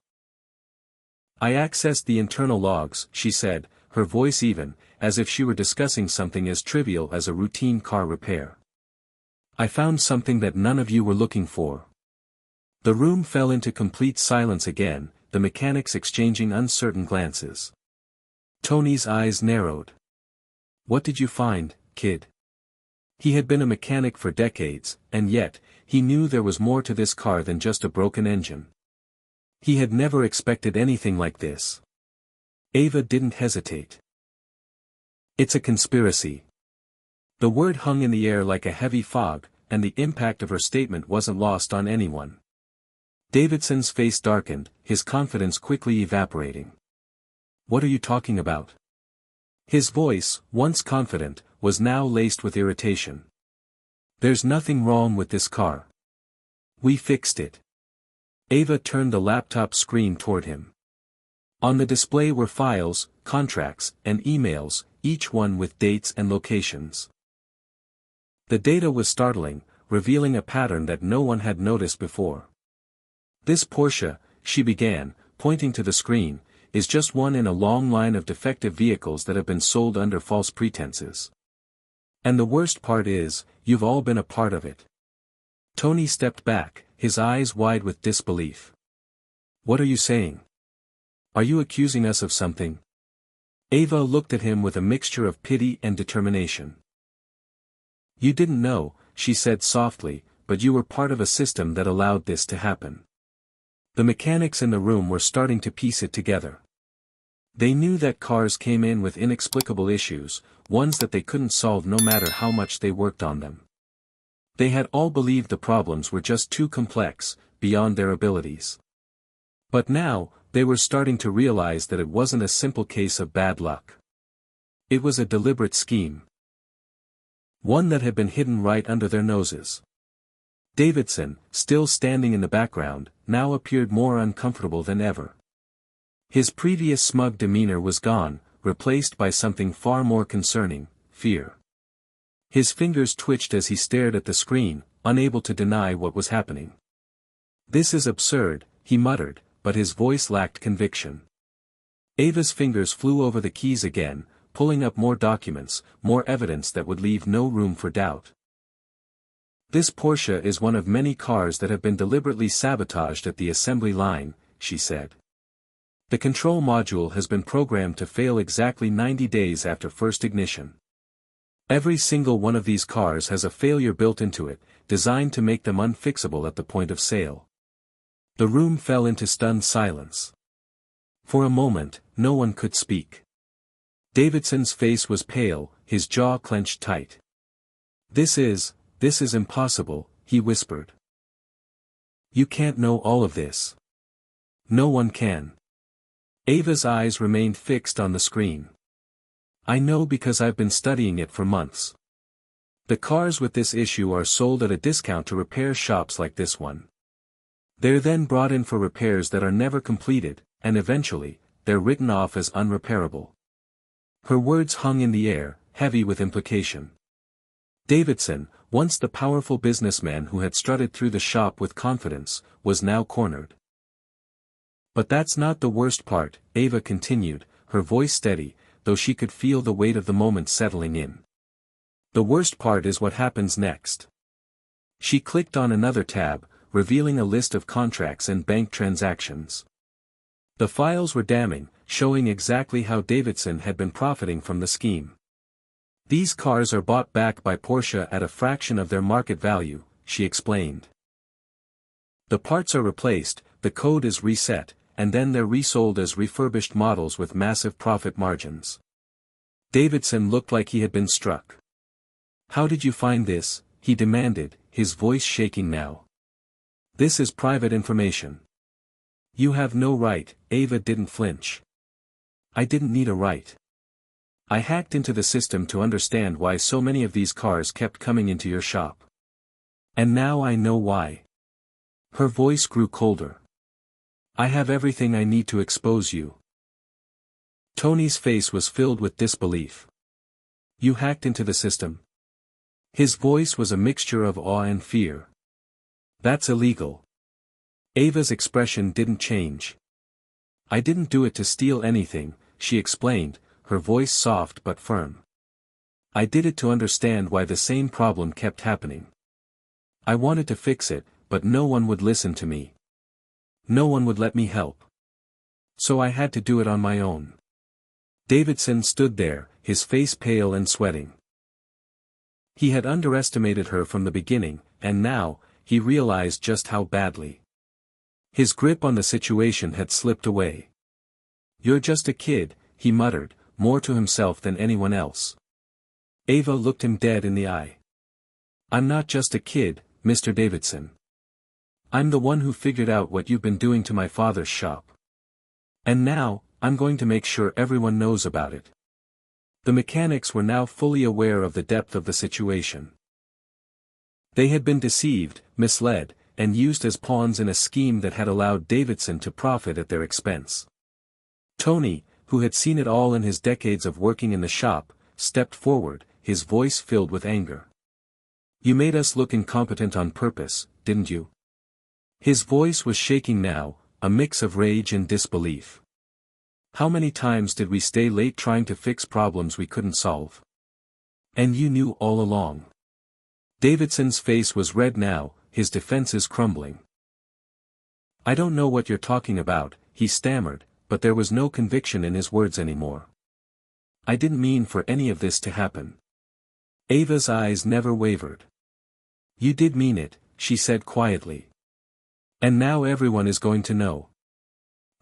I accessed the internal logs, she said, her voice even, as if she were discussing something as trivial as a routine car repair. I found something that none of you were looking for. The room fell into complete silence again, the mechanics exchanging uncertain glances. Tony's eyes narrowed. What did you find, kid? He had been a mechanic for decades, and yet, he knew there was more to this car than just a broken engine. He had never expected anything like this. Ava didn't hesitate. It's a conspiracy. The word hung in the air like a heavy fog, and the impact of her statement wasn't lost on anyone. Davidson's face darkened, his confidence quickly evaporating. What are you talking about? His voice, once confident, was now laced with irritation. There's nothing wrong with this car. We fixed it. Ava turned the laptop screen toward him. On the display were files, contracts, and emails, each one with dates and locations. The data was startling, revealing a pattern that no one had noticed before. This Porsche, she began, pointing to the screen, is just one in a long line of defective vehicles that have been sold under false pretenses. And the worst part is, you've all been a part of it. Tony stepped back, his eyes wide with disbelief. What are you saying? Are you accusing us of something? Ava looked at him with a mixture of pity and determination. You didn't know, she said softly, but you were part of a system that allowed this to happen. The mechanics in the room were starting to piece it together. They knew that cars came in with inexplicable issues, ones that they couldn't solve no matter how much they worked on them. They had all believed the problems were just too complex, beyond their abilities. But now, they were starting to realize that it wasn't a simple case of bad luck. It was a deliberate scheme. One that had been hidden right under their noses. Davidson, still standing in the background, now appeared more uncomfortable than ever. His previous smug demeanor was gone, replaced by something far more concerning, fear. His fingers twitched as he stared at the screen, unable to deny what was happening. This is absurd, he muttered, but his voice lacked conviction. Ava's fingers flew over the keys again, pulling up more documents, more evidence that would leave no room for doubt. This Porsche is one of many cars that have been deliberately sabotaged at the assembly line, she said. The control module has been programmed to fail exactly 90 days after first ignition. Every single one of these cars has a failure built into it, designed to make them unfixable at the point of sale. The room fell into stunned silence. For a moment, no one could speak. Davidson's face was pale, his jaw clenched tight. This is impossible, he whispered. You can't know all of this. No one can. Ava's eyes remained fixed on the screen. I know because I've been studying it for months. The cars with this issue are sold at a discount to repair shops like this one. They're then brought in for repairs that are never completed, and eventually, they're written off as unrepairable. Her words hung in the air, heavy with implication. Davidson, once the powerful businessman who had strutted through the shop with confidence, was now cornered. But that's not the worst part, Ava continued, her voice steady, though she could feel the weight of the moment settling in. The worst part is what happens next. She clicked on another tab, revealing a list of contracts and bank transactions. The files were damning, showing exactly how Davidson had been profiting from the scheme. These cars are bought back by Porsche at a fraction of their market value, she explained. The parts are replaced, the code is reset, and then they're resold as refurbished models with massive profit margins. Davidson looked like he had been struck. How did you find this? He demanded, his voice shaking now. This is private information. You have no right, Ava didn't flinch. I didn't need a right. I hacked into the system to understand why so many of these cars kept coming into your shop. And now I know why. Her voice grew colder. I have everything I need to expose you. Tony's face was filled with disbelief. You hacked into the system? His voice was a mixture of awe and fear. That's illegal. Ava's expression didn't change. I didn't do it to steal anything, she explained, her voice soft but firm. I did it to understand why the same problem kept happening. I wanted to fix it, but no one would listen to me. No one would let me help. So I had to do it on my own. Davidson stood there, his face pale and sweating. He had underestimated her from the beginning, and now, he realized just how badly. His grip on the situation had slipped away. "You're just a kid," he muttered, more to himself than anyone else. Ava looked him dead in the eye. "I'm not just a kid, Mr. Davidson. I'm the one who figured out what you've been doing to my father's shop. And now, I'm going to make sure everyone knows about it." The mechanics were now fully aware of the depth of the situation. They had been deceived, misled, and used as pawns in a scheme that had allowed Davidson to profit at their expense. Tony, who had seen it all in his decades of working in the shop, stepped forward, his voice filled with anger. "You made us look incompetent on purpose, didn't you?" His voice was shaking now, a mix of rage and disbelief. "How many times did we stay late trying to fix problems we couldn't solve? And you knew all along." Davidson's face was red now, his defenses crumbling. "I don't know what you're talking about," he stammered, but there was no conviction in his words anymore. "I didn't mean for any of this to happen." Ava's eyes never wavered. "You did mean it," she said quietly. "And now everyone is going to know."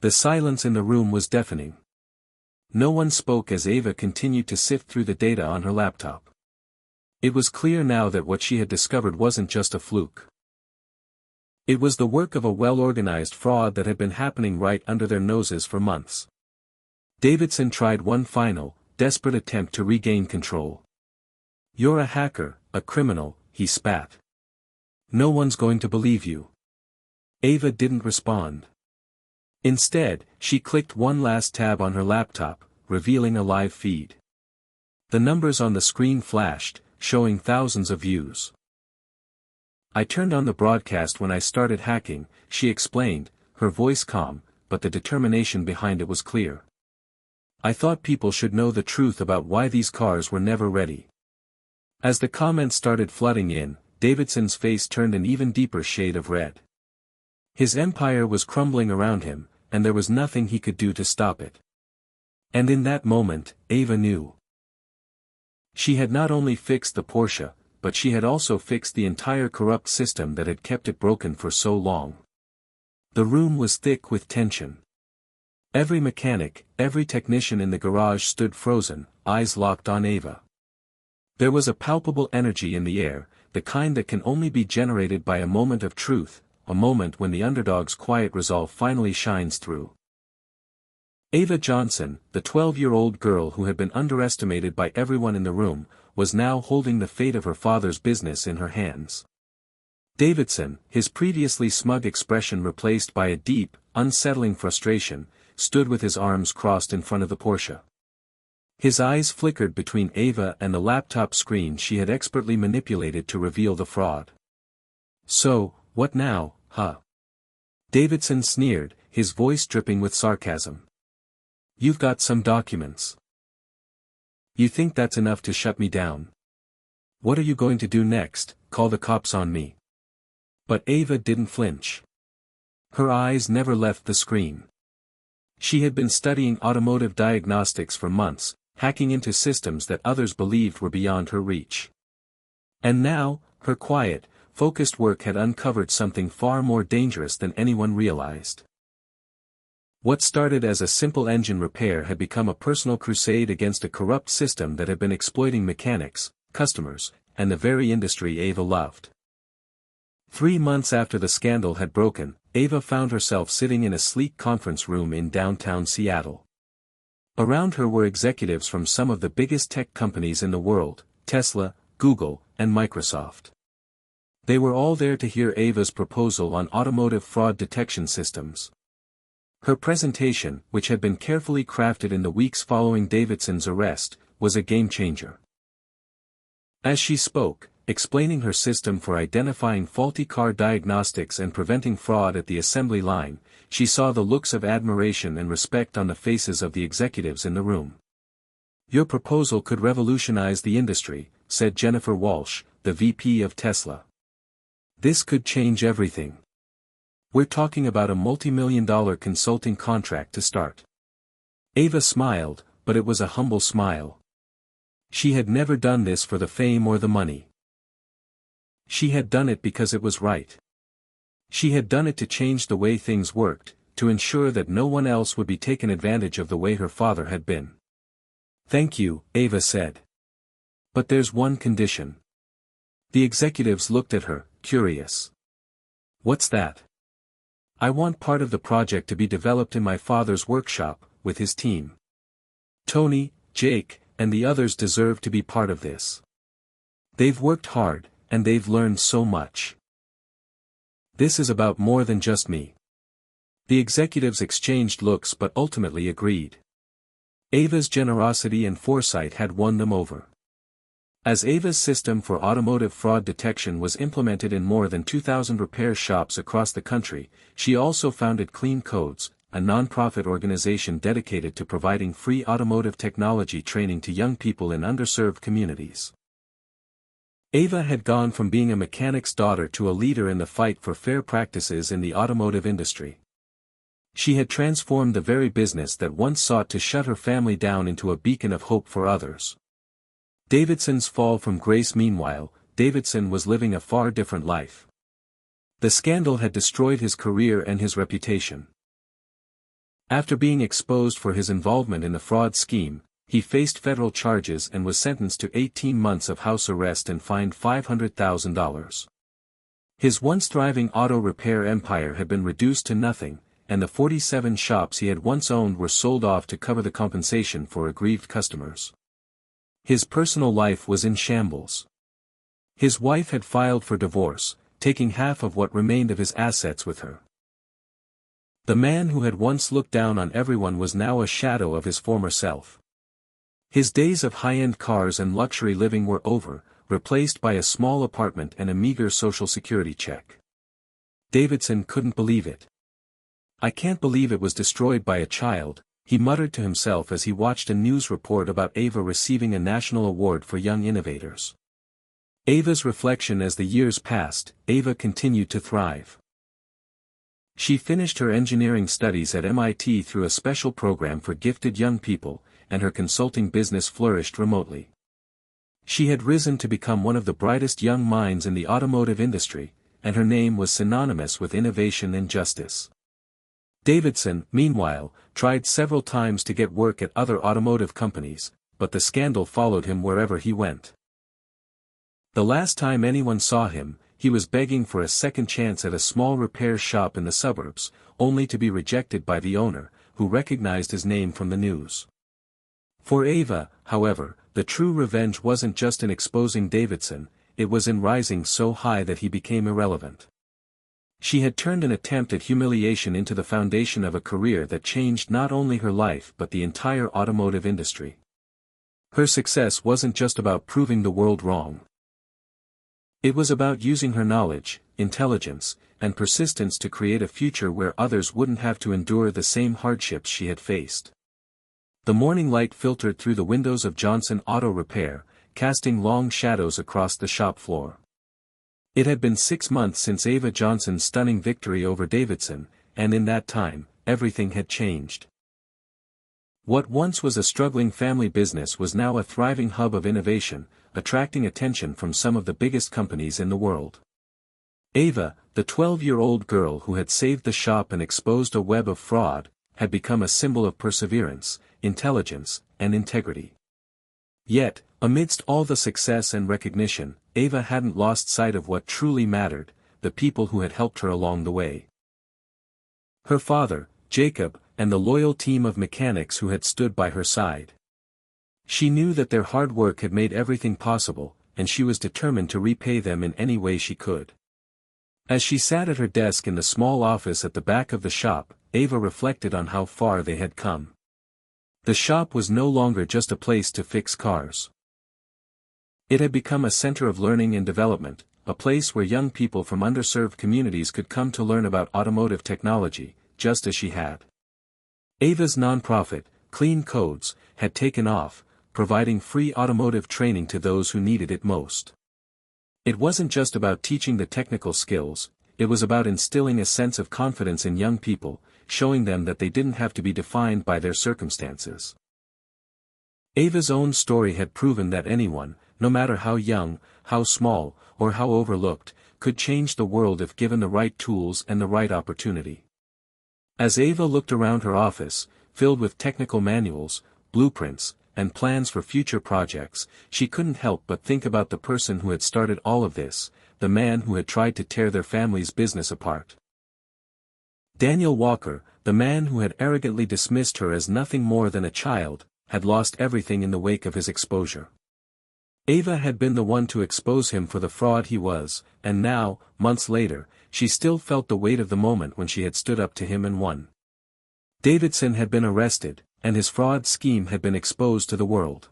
The silence in the room was deafening. No one spoke as Ava continued to sift through the data on her laptop. It was clear now that what she had discovered wasn't just a fluke. It was the work of a well-organized fraud that had been happening right under their noses for months. Davidson tried one final, desperate attempt to regain control. "You're a hacker, a criminal," he spat. "No one's going to believe you." Ava didn't respond. Instead, she clicked one last tab on her laptop, revealing a live feed. The numbers on the screen flashed, showing thousands of views. "I turned on the broadcast when I started hacking," she explained, her voice calm, but the determination behind it was clear. "I thought people should know the truth about why these cars were never ready." As the comments started flooding in, Davidson's face turned an even deeper shade of red. His empire was crumbling around him, and there was nothing he could do to stop it. And in that moment, Ava knew. She had not only fixed the Porsche, but she had also fixed the entire corrupt system that had kept it broken for so long. The room was thick with tension. Every mechanic, every technician in the garage stood frozen, eyes locked on Ava. There was a palpable energy in the air, the kind that can only be generated by a moment of truth, a moment when the underdog's quiet resolve finally shines through. Ava Johnson, the 12-year-old girl who had been underestimated by everyone in the room, was now holding the fate of her father's business in her hands. Davidson, his previously smug expression replaced by a deep, unsettling frustration, stood with his arms crossed in front of the Porsche. His eyes flickered between Ava and the laptop screen she had expertly manipulated to reveal the fraud. "So, what now, huh?" Davidson sneered, his voice dripping with sarcasm. "You've got some documents. You think that's enough to shut me down? What are you going to do next, call the cops on me?" But Ava didn't flinch. Her eyes never left the screen. She had been studying automotive diagnostics for months, hacking into systems that others believed were beyond her reach. And now, her quiet, focused work had uncovered something far more dangerous than anyone realized. What started as a simple engine repair had become a personal crusade against a corrupt system that had been exploiting mechanics, customers, and the very industry Ava loved. 3 months after the scandal had broken, Ava found herself sitting in a sleek conference room in downtown Seattle. Around her were executives from some of the biggest tech companies in the world, Tesla, Google, and Microsoft. They were all there to hear Ava's proposal on automotive fraud detection systems. Her presentation, which had been carefully crafted in the weeks following Davidson's arrest, was a game-changer. As she spoke, explaining her system for identifying faulty car diagnostics and preventing fraud at the assembly line. She saw the looks of admiration and respect on the faces of the executives in the room. "Your proposal could revolutionize the industry," said Jennifer Walsh, the VP of Tesla. "This could change everything. We're talking about a multi-million-dollar consulting contract to start." Ava smiled, but it was a humble smile. She had never done this for the fame or the money. She had done it because it was right. She had done it to change the way things worked, to ensure that no one else would be taken advantage of the way her father had been. "Thank you," Ava said. "But there's one condition." The executives looked at her, curious. "What's that?" "I want part of the project to be developed in my father's workshop, with his team. Tony, Jake, and the others deserve to be part of this. They've worked hard, and they've learned so much. This is about more than just me." The executives exchanged looks but ultimately agreed. Ava's generosity and foresight had won them over. As Ava's system for automotive fraud detection was implemented in more than 2,000 repair shops across the country, she also founded Clean Codes, a non-profit organization dedicated to providing free automotive technology training to young people in underserved communities. Ava had gone from being a mechanic's daughter to a leader in the fight for fair practices in the automotive industry. She had transformed the very business that once sought to shut her family down into a beacon of hope for others. Davidson's fall from grace. Meanwhile, Davidson was living a far different life. The scandal had destroyed his career and his reputation. After being exposed for his involvement in the fraud scheme, he faced federal charges and was sentenced to 18 months of house arrest and fined $500,000. His once thriving auto repair empire had been reduced to nothing, and the 47 shops he had once owned were sold off to cover the compensation for aggrieved customers. His personal life was in shambles. His wife had filed for divorce, taking half of what remained of his assets with her. The man who had once looked down on everyone was now a shadow of his former self. His days of high-end cars and luxury living were over, replaced by a small apartment and a meager Social Security check. Davidson couldn't believe it. "I can't believe it was destroyed by a child," he muttered to himself as he watched a news report about Ava receiving a national award for young innovators. Ava's reflection: as the years passed, Ava continued to thrive. She finished her engineering studies at MIT through a special program for gifted young people, and her consulting business flourished remotely. She had risen to become one of the brightest young minds in the automotive industry, and her name was synonymous with innovation and justice. Davidson, meanwhile, tried several times to get work at other automotive companies, but the scandal followed him wherever he went. The last time anyone saw him, he was begging for a second chance at a small repair shop in the suburbs, only to be rejected by the owner, who recognized his name from the news. For Ava, however, the true revenge wasn't just in exposing Davidson, it was in rising so high that he became irrelevant. She had turned an attempt at humiliation into the foundation of a career that changed not only her life but the entire automotive industry. Her success wasn't just about proving the world wrong. It was about using her knowledge, intelligence, and persistence to create a future where others wouldn't have to endure the same hardships she had faced. The morning light filtered through the windows of Johnson Auto Repair, casting long shadows across the shop floor. It had been 6 months since Ava Johnson's stunning victory over Davidson, and in that time, everything had changed. What once was a struggling family business was now a thriving hub of innovation, attracting attention from some of the biggest companies in the world. Ava, the 12-year-old girl who had saved the shop and exposed a web of fraud, had become a symbol of perseverance, intelligence, and integrity. Yet, amidst all the success and recognition, Ava hadn't lost sight of what truly mattered, the people who had helped her along the way. Her father, Jacob, and the loyal team of mechanics who had stood by her side. She knew that their hard work had made everything possible, and she was determined to repay them in any way she could. As she sat at her desk in the small office at the back of the shop, Ava reflected on how far they had come. The shop was no longer just a place to fix cars. It had become a center of learning and development, a place where young people from underserved communities could come to learn about automotive technology, just as she had. Ava's nonprofit, Clean Codes, had taken off, providing free automotive training to those who needed it most. It wasn't just about teaching the technical skills, it was about instilling a sense of confidence in young people, showing them that they didn't have to be defined by their circumstances. Ava's own story had proven that anyone, no matter how young, how small, or how overlooked, could change the world if given the right tools and the right opportunity. As Ava looked around her office, filled with technical manuals, blueprints, and plans for future projects, she couldn't help but think about the person who had started all of this, the man who had tried to tear their family's business apart. Daniel Walker, the man who had arrogantly dismissed her as nothing more than a child, had lost everything in the wake of his exposure. Ava had been the one to expose him for the fraud he was, and now, months later, she still felt the weight of the moment when she had stood up to him and won. Davidson had been arrested, and his fraud scheme had been exposed to the world.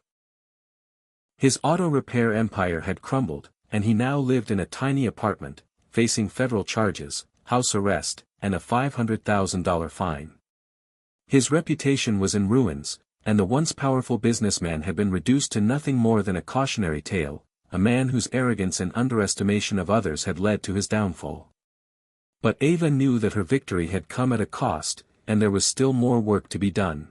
His auto repair empire had crumbled, and he now lived in a tiny apartment, facing federal charges, house arrest, and a $500,000 fine. His reputation was in ruins, and the once powerful businessman had been reduced to nothing more than a cautionary tale, a man whose arrogance and underestimation of others had led to his downfall. But Ava knew that her victory had come at a cost, and there was still more work to be done.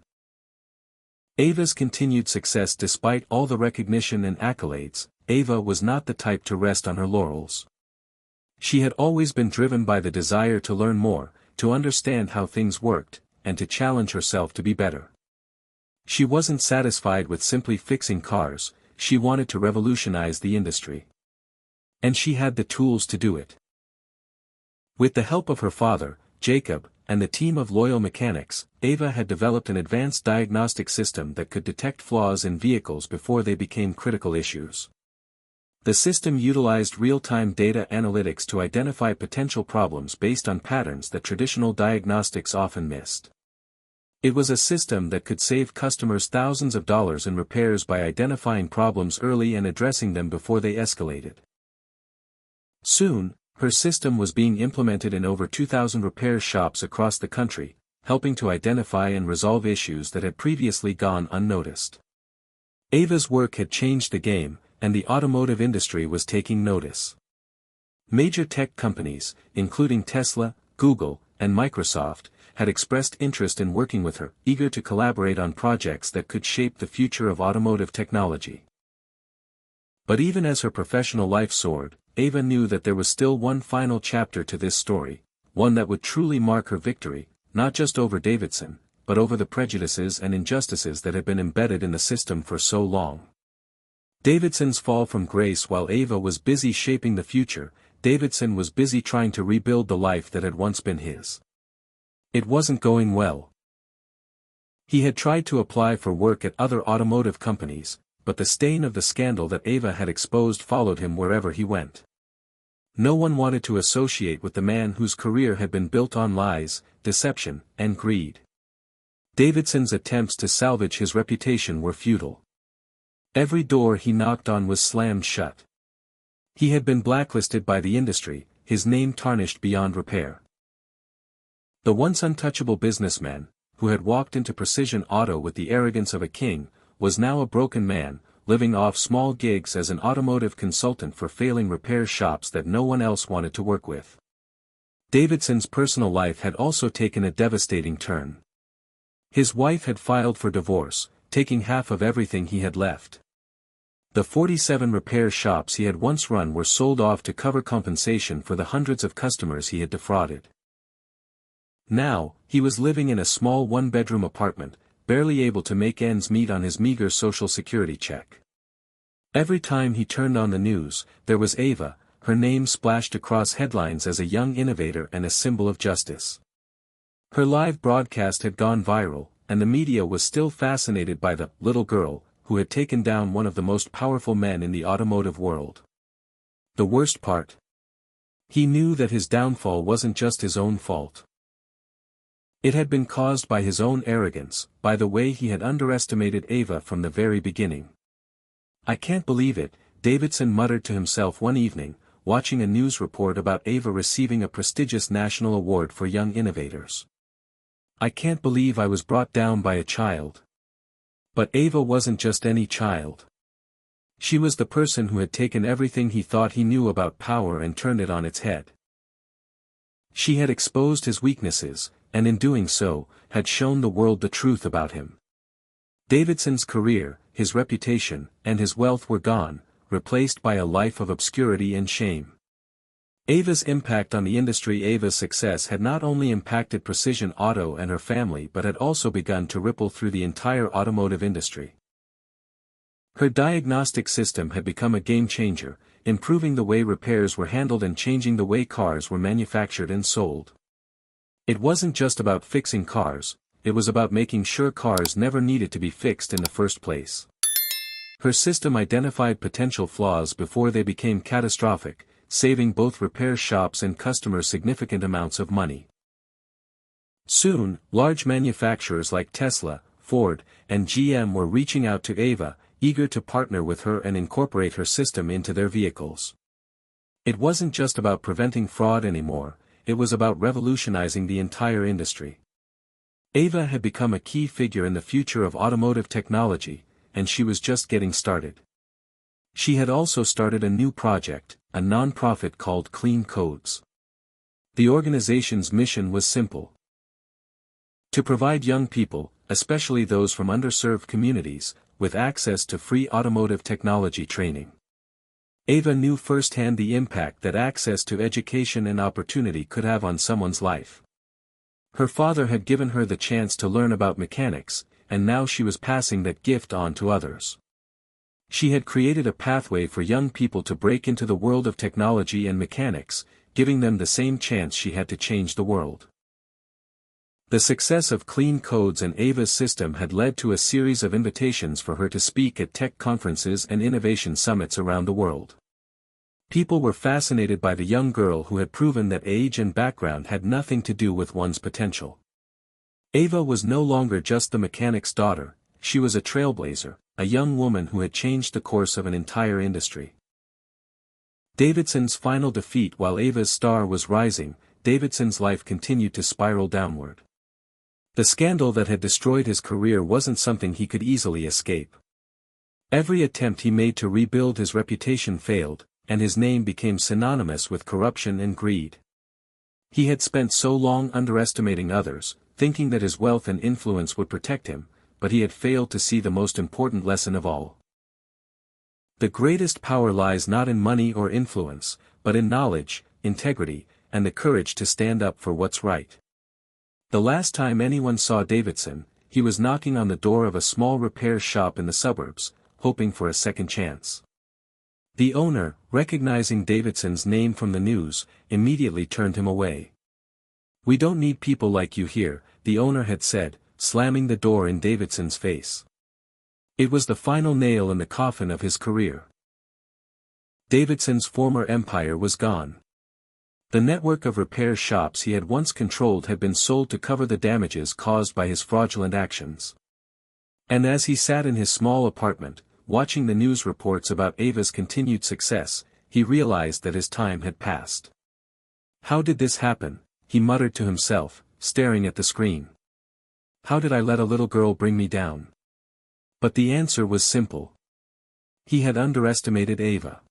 Ava's continued success. Despite all the recognition and accolades, Ava was not the type to rest on her laurels. She had always been driven by the desire to learn more, to understand how things worked, and to challenge herself to be better. She wasn't satisfied with simply fixing cars, she wanted to revolutionize the industry. And she had the tools to do it. With the help of her father, Jacob, and the team of loyal mechanics, Ava had developed an advanced diagnostic system that could detect flaws in vehicles before they became critical issues. The system utilized real-time data analytics to identify potential problems based on patterns that traditional diagnostics often missed. It was a system that could save customers thousands of dollars in repairs by identifying problems early and addressing them before they escalated. Soon, her system was being implemented in over 2,000 repair shops across the country, helping to identify and resolve issues that had previously gone unnoticed. Ava's work had changed the game, and the automotive industry was taking notice. Major tech companies, including Tesla, Google, and Microsoft, had expressed interest in working with her, eager to collaborate on projects that could shape the future of automotive technology. But even as her professional life soared, Ava knew that there was still one final chapter to this story, one that would truly mark her victory, not just over Davidson, but over the prejudices and injustices that had been embedded in the system for so long. Davidson's fall from grace. While Ava was busy shaping the future, Davidson was busy trying to rebuild the life that had once been his. It wasn't going well. He had tried to apply for work at other automotive companies, but the stain of the scandal that Ava had exposed followed him wherever he went. No one wanted to associate with the man whose career had been built on lies, deception, and greed. Davidson's attempts to salvage his reputation were futile. Every door he knocked on was slammed shut. He had been blacklisted by the industry, his name tarnished beyond repair. The once untouchable businessman, who had walked into Precision Auto with the arrogance of a king, was now a broken man, living off small gigs as an automotive consultant for failing repair shops that no one else wanted to work with. Davidson's personal life had also taken a devastating turn. His wife had filed for divorce, taking half of everything he had left. The 47 repair shops he had once run were sold off to cover compensation for the hundreds of customers he had defrauded. Now, he was living in a small one-bedroom apartment, barely able to make ends meet on his meager Social Security check. Every time he turned on the news, there was Ava, her name splashed across headlines as a young innovator and a symbol of justice. Her live broadcast had gone viral, and the media was still fascinated by the little girl who had taken down one of the most powerful men in the automotive world. The worst part? He knew that his downfall wasn't just his own fault. It had been caused by his own arrogance, by the way he had underestimated Ava from the very beginning. "I can't believe it," Davidson muttered to himself one evening, watching a news report about Ava receiving a prestigious national award for young innovators. "I can't believe I was brought down by a child." But Ava wasn't just any child. She was the person who had taken everything he thought he knew about power and turned it on its head. She had exposed his weaknesses, and in doing so, had shown the world the truth about him. Davidson's career, his reputation, and his wealth were gone, replaced by a life of obscurity and shame. Ava's impact on the industry. Ava's success had not only impacted Precision Auto and her family but had also begun to ripple through the entire automotive industry. Her diagnostic system had become a game-changer, improving the way repairs were handled and changing the way cars were manufactured and sold. It wasn't just about fixing cars, it was about making sure cars never needed to be fixed in the first place. Her system identified potential flaws before they became catastrophic, saving both repair shops and customers significant amounts of money. Soon, large manufacturers like Tesla, Ford, and GM were reaching out to Ava, eager to partner with her and incorporate her system into their vehicles. It wasn't just about preventing fraud anymore, it was about revolutionizing the entire industry. Ava had become a key figure in the future of automotive technology, and she was just getting started. She had also started a new project, a non-profit called Clean Codes. The organization's mission was simple: to provide young people, especially those from underserved communities, with access to free automotive technology training. Ava knew firsthand the impact that access to education and opportunity could have on someone's life. Her father had given her the chance to learn about mechanics, and now she was passing that gift on to others. She had created a pathway for young people to break into the world of technology and mechanics, giving them the same chance she had to change the world. The success of Clean Codes and Ava's system had led to a series of invitations for her to speak at tech conferences and innovation summits around the world. People were fascinated by the young girl who had proven that age and background had nothing to do with one's potential. Ava was no longer just the mechanic's daughter, she was a trailblazer, a young woman who had changed the course of an entire industry. Davidson's final defeat. While Ava's star was rising, Davidson's life continued to spiral downward. The scandal that had destroyed his career wasn't something he could easily escape. Every attempt he made to rebuild his reputation failed, and his name became synonymous with corruption and greed. He had spent so long underestimating others, thinking that his wealth and influence would protect him, but he had failed to see the most important lesson of all. The greatest power lies not in money or influence, but in knowledge, integrity, and the courage to stand up for what's right. The last time anyone saw Davidson, he was knocking on the door of a small repair shop in the suburbs, hoping for a second chance. The owner, recognizing Davidson's name from the news, immediately turned him away. "We don't need people like you here," the owner had said, slamming the door in Davidson's face. It was the final nail in the coffin of his career. Davidson's former empire was gone. The network of repair shops he had once controlled had been sold to cover the damages caused by his fraudulent actions. And as he sat in his small apartment, watching the news reports about Ava's continued success, he realized that his time had passed. "How did this happen?" he muttered to himself, staring at the screen. "How did I let a little girl bring me down?" But the answer was simple. He had underestimated Ava.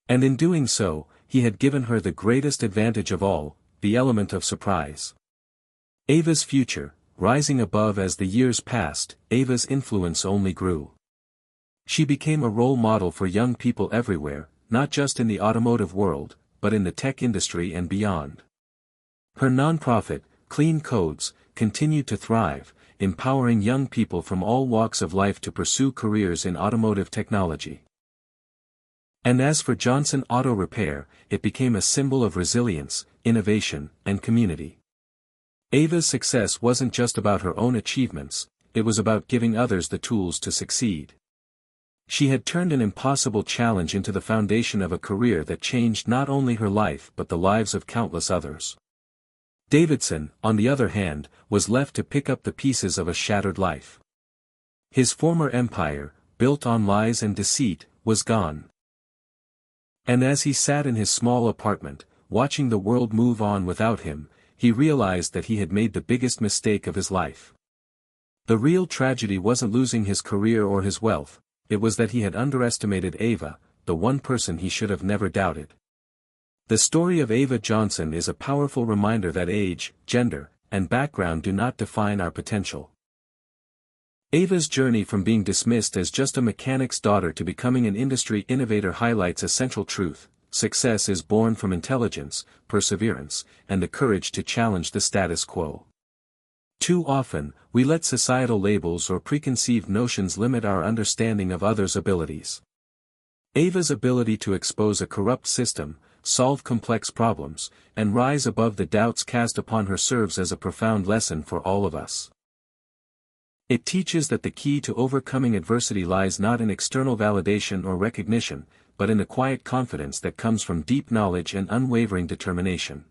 And in doing so, he had given her the greatest advantage of all, the element of surprise. Ava's future, rising above as the years passed, Ava's influence only grew. She became a role model for young people everywhere, not just in the automotive world, but in the tech industry and beyond. Her nonprofit, Clean Codes, continued to thrive, empowering young people from all walks of life to pursue careers in automotive technology. And as for Johnson Auto Repair, it became a symbol of resilience, innovation, and community. Ava's success wasn't just about her own achievements, it was about giving others the tools to succeed. She had turned an impossible challenge into the foundation of a career that changed not only her life but the lives of countless others. Davidson, on the other hand, was left to pick up the pieces of a shattered life. His former empire, built on lies and deceit, was gone. And as he sat in his small apartment, watching the world move on without him, he realized that he had made the biggest mistake of his life. The real tragedy wasn't losing his career or his wealth, it was that he had underestimated Ava, the one person he should have never doubted. The story of Ava Johnson is a powerful reminder that age, gender, and background do not define our potential. Ava's journey from being dismissed as just a mechanic's daughter to becoming an industry innovator highlights a central truth: success is born from intelligence, perseverance, and the courage to challenge the status quo. Too often, we let societal labels or preconceived notions limit our understanding of others' abilities. Ava's ability to expose a corrupt system, solve complex problems, and rise above the doubts cast upon her serves as a profound lesson for all of us. It teaches that the key to overcoming adversity lies not in external validation or recognition, but in the quiet confidence that comes from deep knowledge and unwavering determination.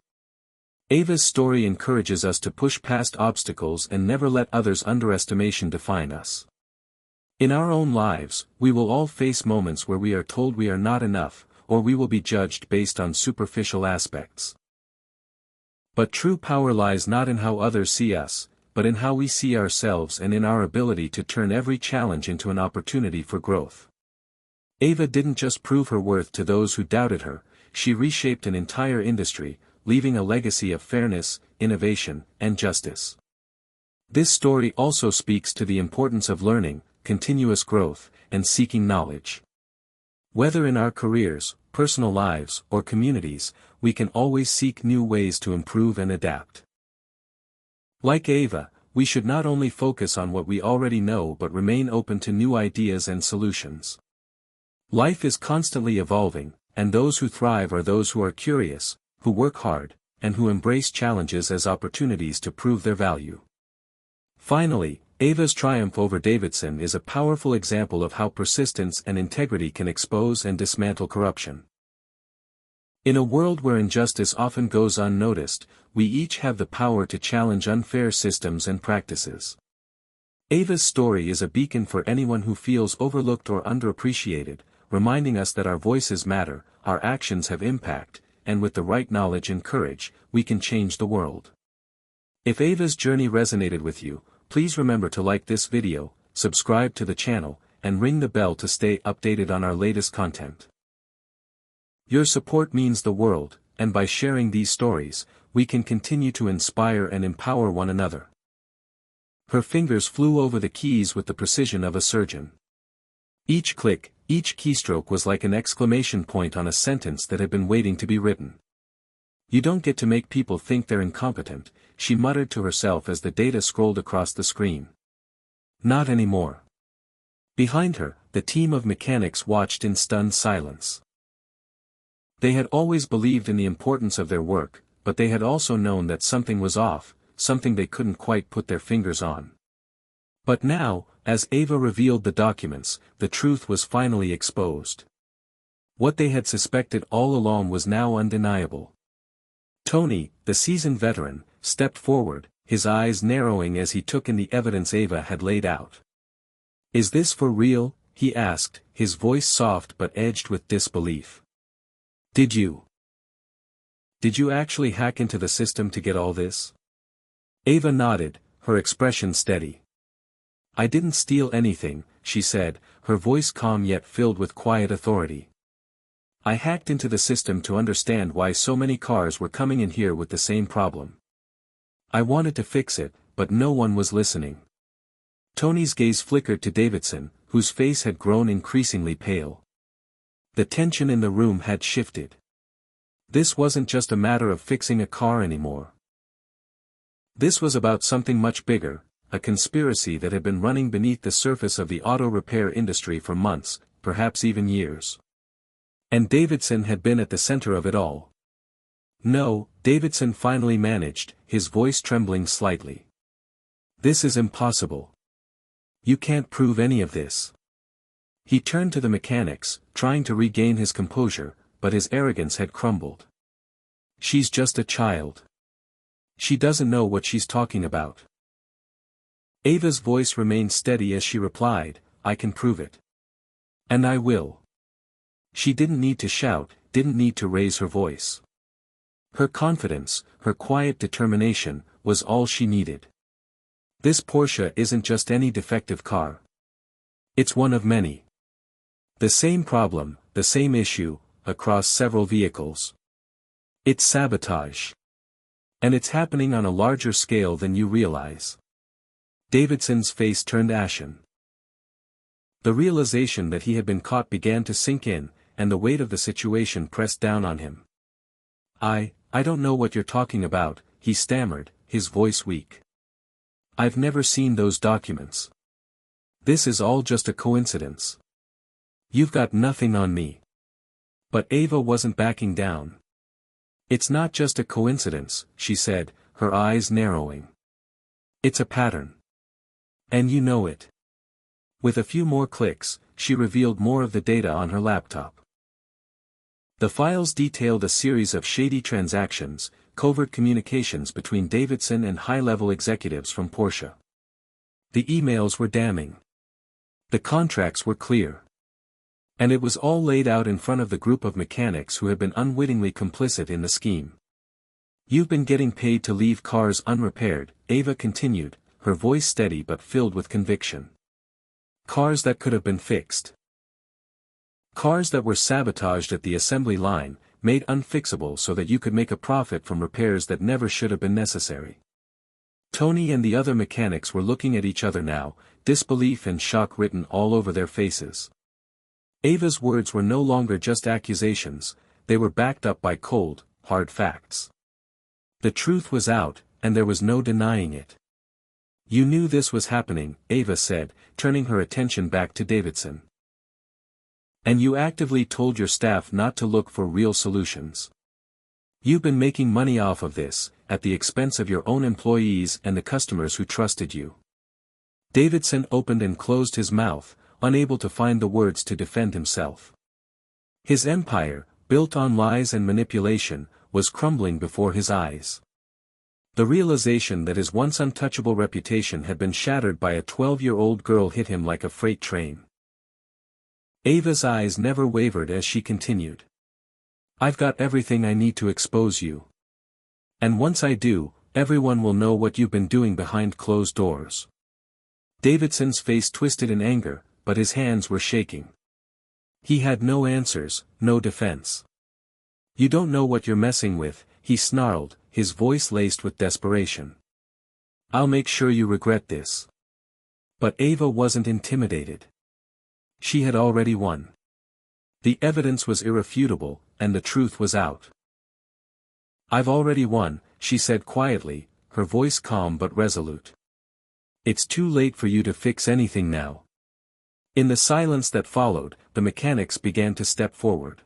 Ava's story encourages us to push past obstacles and never let others' underestimation define us. In our own lives, we will all face moments where we are told we are not enough, or we will be judged based on superficial aspects. But true power lies not in how others see us, but in how we see ourselves and in our ability to turn every challenge into an opportunity for growth. Ava didn't just prove her worth to those who doubted her, she reshaped an entire industry, leaving a legacy of fairness, innovation, and justice. This story also speaks to the importance of learning, continuous growth, and seeking knowledge. Whether in our careers, personal lives, or communities, we can always seek new ways to improve and adapt. Like Ava, we should not only focus on what we already know but remain open to new ideas and solutions. Life is constantly evolving, and those who thrive are those who are curious, who work hard, and who embrace challenges as opportunities to prove their value. Finally, Ava's triumph over Davidson is a powerful example of how persistence and integrity can expose and dismantle corruption. In a world where injustice often goes unnoticed, we each have the power to challenge unfair systems and practices. Ava's story is a beacon for anyone who feels overlooked or underappreciated, reminding us that our voices matter, our actions have impact, and with the right knowledge and courage, we can change the world. If Ava's journey resonated with you, please remember to like this video, subscribe to the channel, and ring the bell to stay updated on our latest content. Your support means the world, and by sharing these stories, we can continue to inspire and empower one another. Her fingers flew over the keys with the precision of a surgeon. Each click, each keystroke was like an exclamation point on a sentence that had been waiting to be written. "You don't get to make people think they're incompetent," she muttered to herself as the data scrolled across the screen. Not anymore. Behind her, the team of mechanics watched in stunned silence. They had always believed in the importance of their work, but they had also known that something was off, something they couldn't quite put their fingers on. But now, as Ava revealed the documents, the truth was finally exposed. What they had suspected all along was now undeniable. Tony, the seasoned veteran, stepped forward, his eyes narrowing as he took in the evidence Ava had laid out. "Is this for real?" he asked, his voice soft but edged with disbelief. Did you actually hack into the system to get all this?" Ava nodded, her expression steady. "I didn't steal anything," she said, her voice calm yet filled with quiet authority. "I hacked into the system to understand why so many cars were coming in here with the same problem. I wanted to fix it, but no one was listening." Tony's gaze flickered to Davidson, whose face had grown increasingly pale. The tension in the room had shifted. This wasn't just a matter of fixing a car anymore. This was about something much bigger, a conspiracy that had been running beneath the surface of the auto repair industry for months, perhaps even years. And Davidson had been at the center of it all. "No," Davidson finally managed, his voice trembling slightly. "This is impossible. You can't prove any of this." He turned to the mechanics, trying to regain his composure, but his arrogance had crumbled. "She's just a child. She doesn't know what she's talking about." Ava's voice remained steady as she replied, "I can prove it. And I will." She didn't need to shout, didn't need to raise her voice. Her confidence, her quiet determination, was all she needed. This Porsche isn't just any defective car. It's one of many. The same problem, the same issue, across several vehicles. It's sabotage. And it's happening on a larger scale than you realize. Davidson's face turned ashen. The realization that he had been caught began to sink in, and the weight of the situation pressed down on him. I don't know what you're talking about, he stammered, his voice weak. I've never seen those documents. This is all just a coincidence. You've got nothing on me. But Ava wasn't backing down. It's not just a coincidence, she said, her eyes narrowing. It's a pattern. And you know it. With a few more clicks, she revealed more of the data on her laptop. The files detailed a series of shady transactions, covert communications between Davidson and high-level executives from Porsche. The emails were damning. The contracts were clear. And it was all laid out in front of the group of mechanics who had been unwittingly complicit in the scheme. You've been getting paid to leave cars unrepaired, Ava continued, her voice steady but filled with conviction. Cars that could have been fixed. Cars that were sabotaged at the assembly line, made unfixable so that you could make a profit from repairs that never should have been necessary. Tony and the other mechanics were looking at each other now, disbelief and shock written all over their faces. Ava's words were no longer just accusations, they were backed up by cold, hard facts. The truth was out, and there was no denying it. You knew this was happening, Ava said, turning her attention back to Davidson. And you actively told your staff not to look for real solutions. You've been making money off of this, at the expense of your own employees and the customers who trusted you. Davidson opened and closed his mouth, unable to find the words to defend himself. His empire, built on lies and manipulation, was crumbling before his eyes. The realization that his once untouchable reputation had been shattered by a 12-year-old girl hit him like a freight train. Ava's eyes never wavered as she continued. I've got everything I need to expose you. And once I do, everyone will know what you've been doing behind closed doors. Davidson's face twisted in anger, but his hands were shaking. He had no answers, no defense. You don't know what you're messing with, he snarled, his voice laced with desperation. I'll make sure you regret this. But Ava wasn't intimidated. She had already won. The evidence was irrefutable, and the truth was out. I've already won, she said quietly, her voice calm but resolute. It's too late for you to fix anything now. In the silence that followed, the mechanics began to step forward.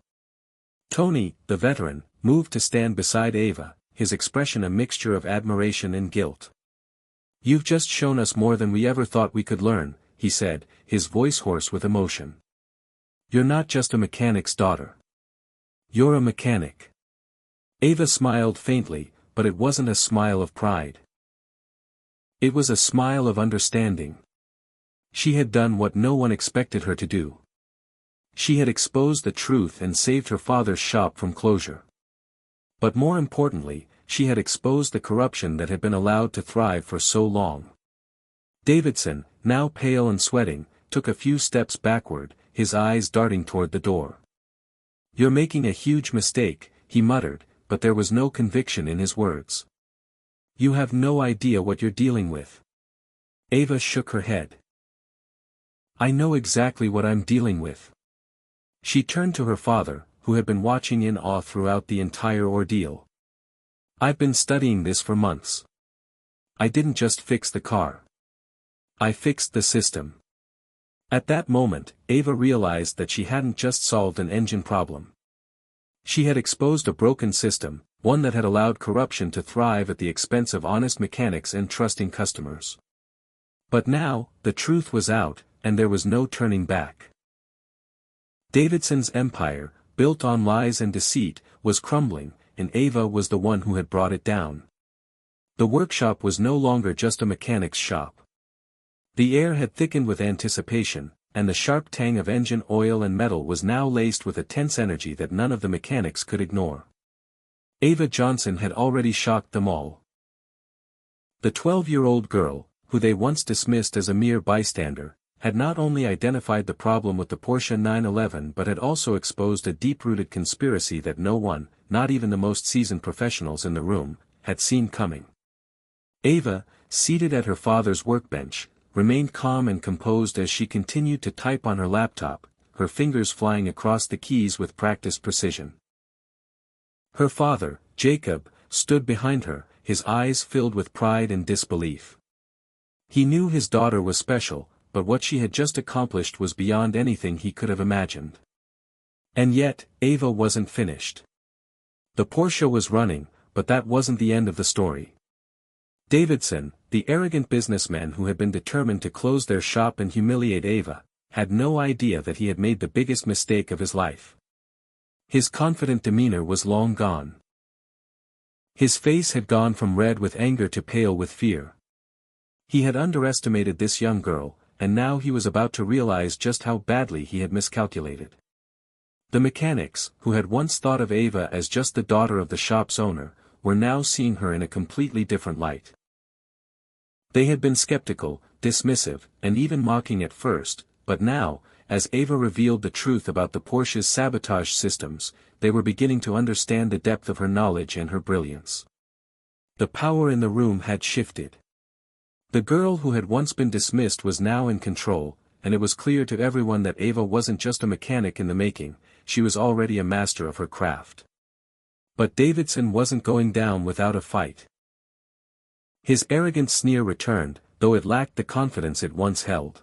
Tony, the veteran, moved to stand beside Ava, his expression a mixture of admiration and guilt. You've just shown us more than we ever thought we could learn, he said, his voice hoarse with emotion. You're not just a mechanic's daughter. You're a mechanic. Ava smiled faintly, but it wasn't a smile of pride. It was a smile of understanding. She had done what no one expected her to do. She had exposed the truth and saved her father's shop from closure. But more importantly, she had exposed the corruption that had been allowed to thrive for so long. Davidson, now pale and sweating, took a few steps backward, his eyes darting toward the door. You're making a huge mistake, he muttered, but there was no conviction in his words. You have no idea what you're dealing with. Ava shook her head. I know exactly what I'm dealing with. She turned to her father, who had been watching in awe throughout the entire ordeal. I've been studying this for months. I didn't just fix the car. I fixed the system. At that moment, Ava realized that she hadn't just solved an engine problem. She had exposed a broken system, one that had allowed corruption to thrive at the expense of honest mechanics and trusting customers. But now, the truth was out, and there was no turning back. Davidson's empire, built on lies and deceit, was crumbling, and Ava was the one who had brought it down. The workshop was no longer just a mechanic's shop. The air had thickened with anticipation, and the sharp tang of engine oil and metal was now laced with a tense energy that none of the mechanics could ignore. Ava Johnson had already shocked them all. The 12-year-old girl, who they once dismissed as a mere bystander, had not only identified the problem with the Porsche 911 but had also exposed a deep-rooted conspiracy that no one, not even the most seasoned professionals in the room, had seen coming. Ava, seated at her father's workbench, remained calm and composed as she continued to type on her laptop, her fingers flying across the keys with practiced precision. Her father, Jacob, stood behind her, his eyes filled with pride and disbelief. He knew his daughter was special, but what she had just accomplished was beyond anything he could have imagined. And yet, Ava wasn't finished. The Porsche was running, but that wasn't the end of the story. Davidson, the arrogant businessman who had been determined to close their shop and humiliate Ava, had no idea that he had made the biggest mistake of his life. His confident demeanor was long gone. His face had gone from red with anger to pale with fear. He had underestimated this young girl, and now he was about to realize just how badly he had miscalculated. The mechanics, who had once thought of Ava as just the daughter of the shop's owner, were now seeing her in a completely different light. They had been skeptical, dismissive, and even mocking at first, but now, as Ava revealed the truth about the Porsche's sabotage systems, they were beginning to understand the depth of her knowledge and her brilliance. The power in the room had shifted. The girl who had once been dismissed was now in control, and it was clear to everyone that Ava wasn't just a mechanic in the making, she was already a master of her craft. But Davidson wasn't going down without a fight. His arrogant sneer returned, though it lacked the confidence it once held.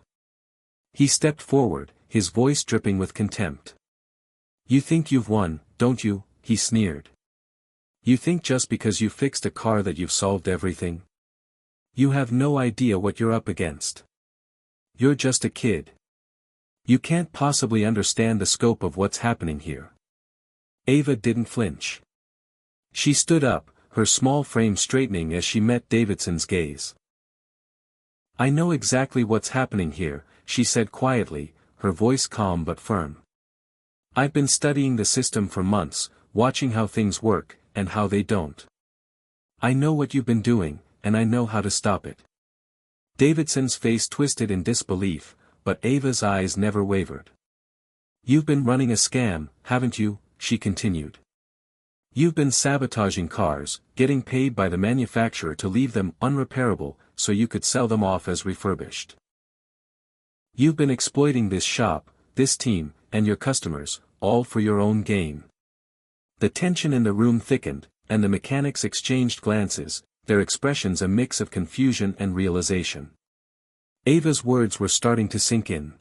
He stepped forward, his voice dripping with contempt. "You think you've won, don't you?" he sneered. "You think just because you fixed a car that you've solved everything? You have no idea what you're up against. You're just a kid. You can't possibly understand the scope of what's happening here." Ava didn't flinch. She stood up, her small frame straightening as she met Davidson's gaze. "I know exactly what's happening here," she said quietly, her voice calm but firm. "I've been studying the system for months, watching how things work, and how they don't. I know what you've been doing, and I know how to stop it." Davidson's face twisted in disbelief, but Ava's eyes never wavered. "You've been running a scam, haven't you?" she continued. "You've been sabotaging cars, getting paid by the manufacturer to leave them unrepairable, so you could sell them off as refurbished. You've been exploiting this shop, this team, and your customers, all for your own gain." The tension in the room thickened, and the mechanics exchanged glances, their expressions a mix of confusion and realization. Ava's words were starting to sink in.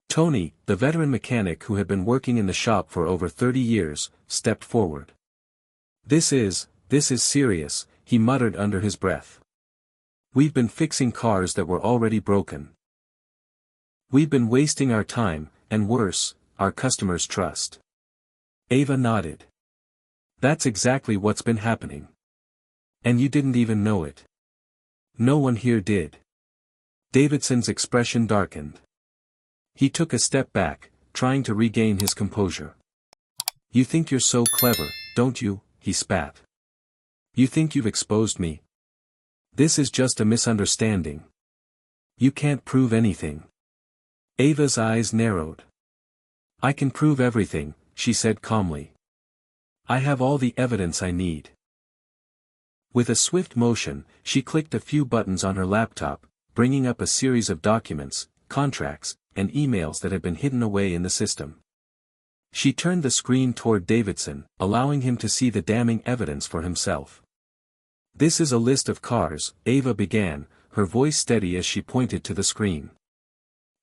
Tony, the veteran mechanic who had been working in the shop for over 30 years, stepped forward. This is serious," he muttered under his breath. "We've been fixing cars that were already broken. We've been wasting our time, and worse, our customers' trust." Ava nodded. "That's exactly what's been happening. And you didn't even know it. No one here did." Davidson's expression darkened. He took a step back, trying to regain his composure. "You think you're so clever, don't you?" he spat. "You think you've exposed me? This is just a misunderstanding. You can't prove anything." Ava's eyes narrowed. "I can prove everything," she said calmly. "I have all the evidence I need." With a swift motion, she clicked a few buttons on her laptop, bringing up a series of documents, contracts, and emails that had been hidden away in the system. She turned the screen toward Davidson, allowing him to see the damning evidence for himself. "This is a list of cars," Ava began, her voice steady as she pointed to the screen.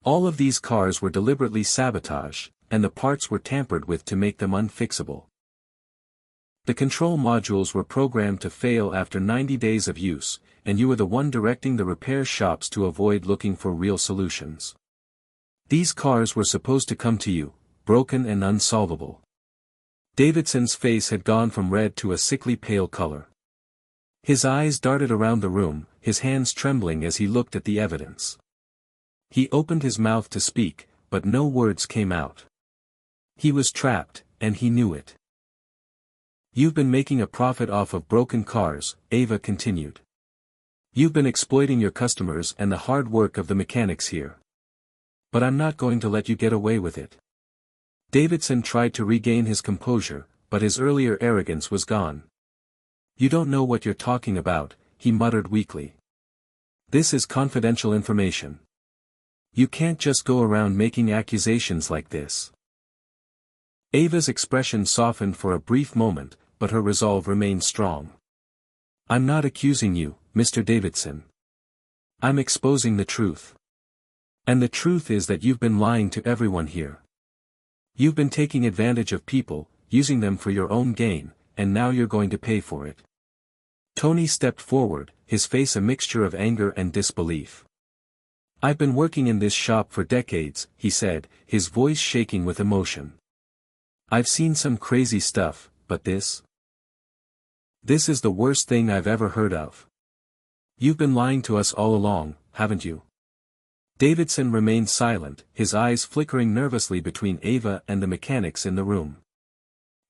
"All of these cars were deliberately sabotaged, and the parts were tampered with to make them unfixable. The control modules were programmed to fail after 90 days of use, and you were the one directing the repair shops to avoid looking for real solutions. These cars were supposed to come to you, broken and unsolvable." Davidson's face had gone from red to a sickly pale color. His eyes darted around the room, his hands trembling as he looked at the evidence. He opened his mouth to speak, but no words came out. He was trapped, and he knew it. You've been making a profit off of broken cars, Ava continued. You've been exploiting your customers and the hard work of the mechanics here. But I'm not going to let you get away with it. Davidson tried to regain his composure, but his earlier arrogance was gone. You don't know what you're talking about, he muttered weakly. This is confidential information. You can't just go around making accusations like this. Ava's expression softened for a brief moment, but her resolve remained strong. I'm not accusing you, Mr. Davidson. I'm exposing the truth. And the truth is that you've been lying to everyone here. You've been taking advantage of people, using them for your own gain, and now you're going to pay for it. Tony stepped forward, his face a mixture of anger and disbelief. I've been working in this shop for decades, he said, his voice shaking with emotion. I've seen some crazy stuff, but this is the worst thing I've ever heard of. You've been lying to us all along, haven't you? Davidson remained silent, his eyes flickering nervously between Ava and the mechanics in the room.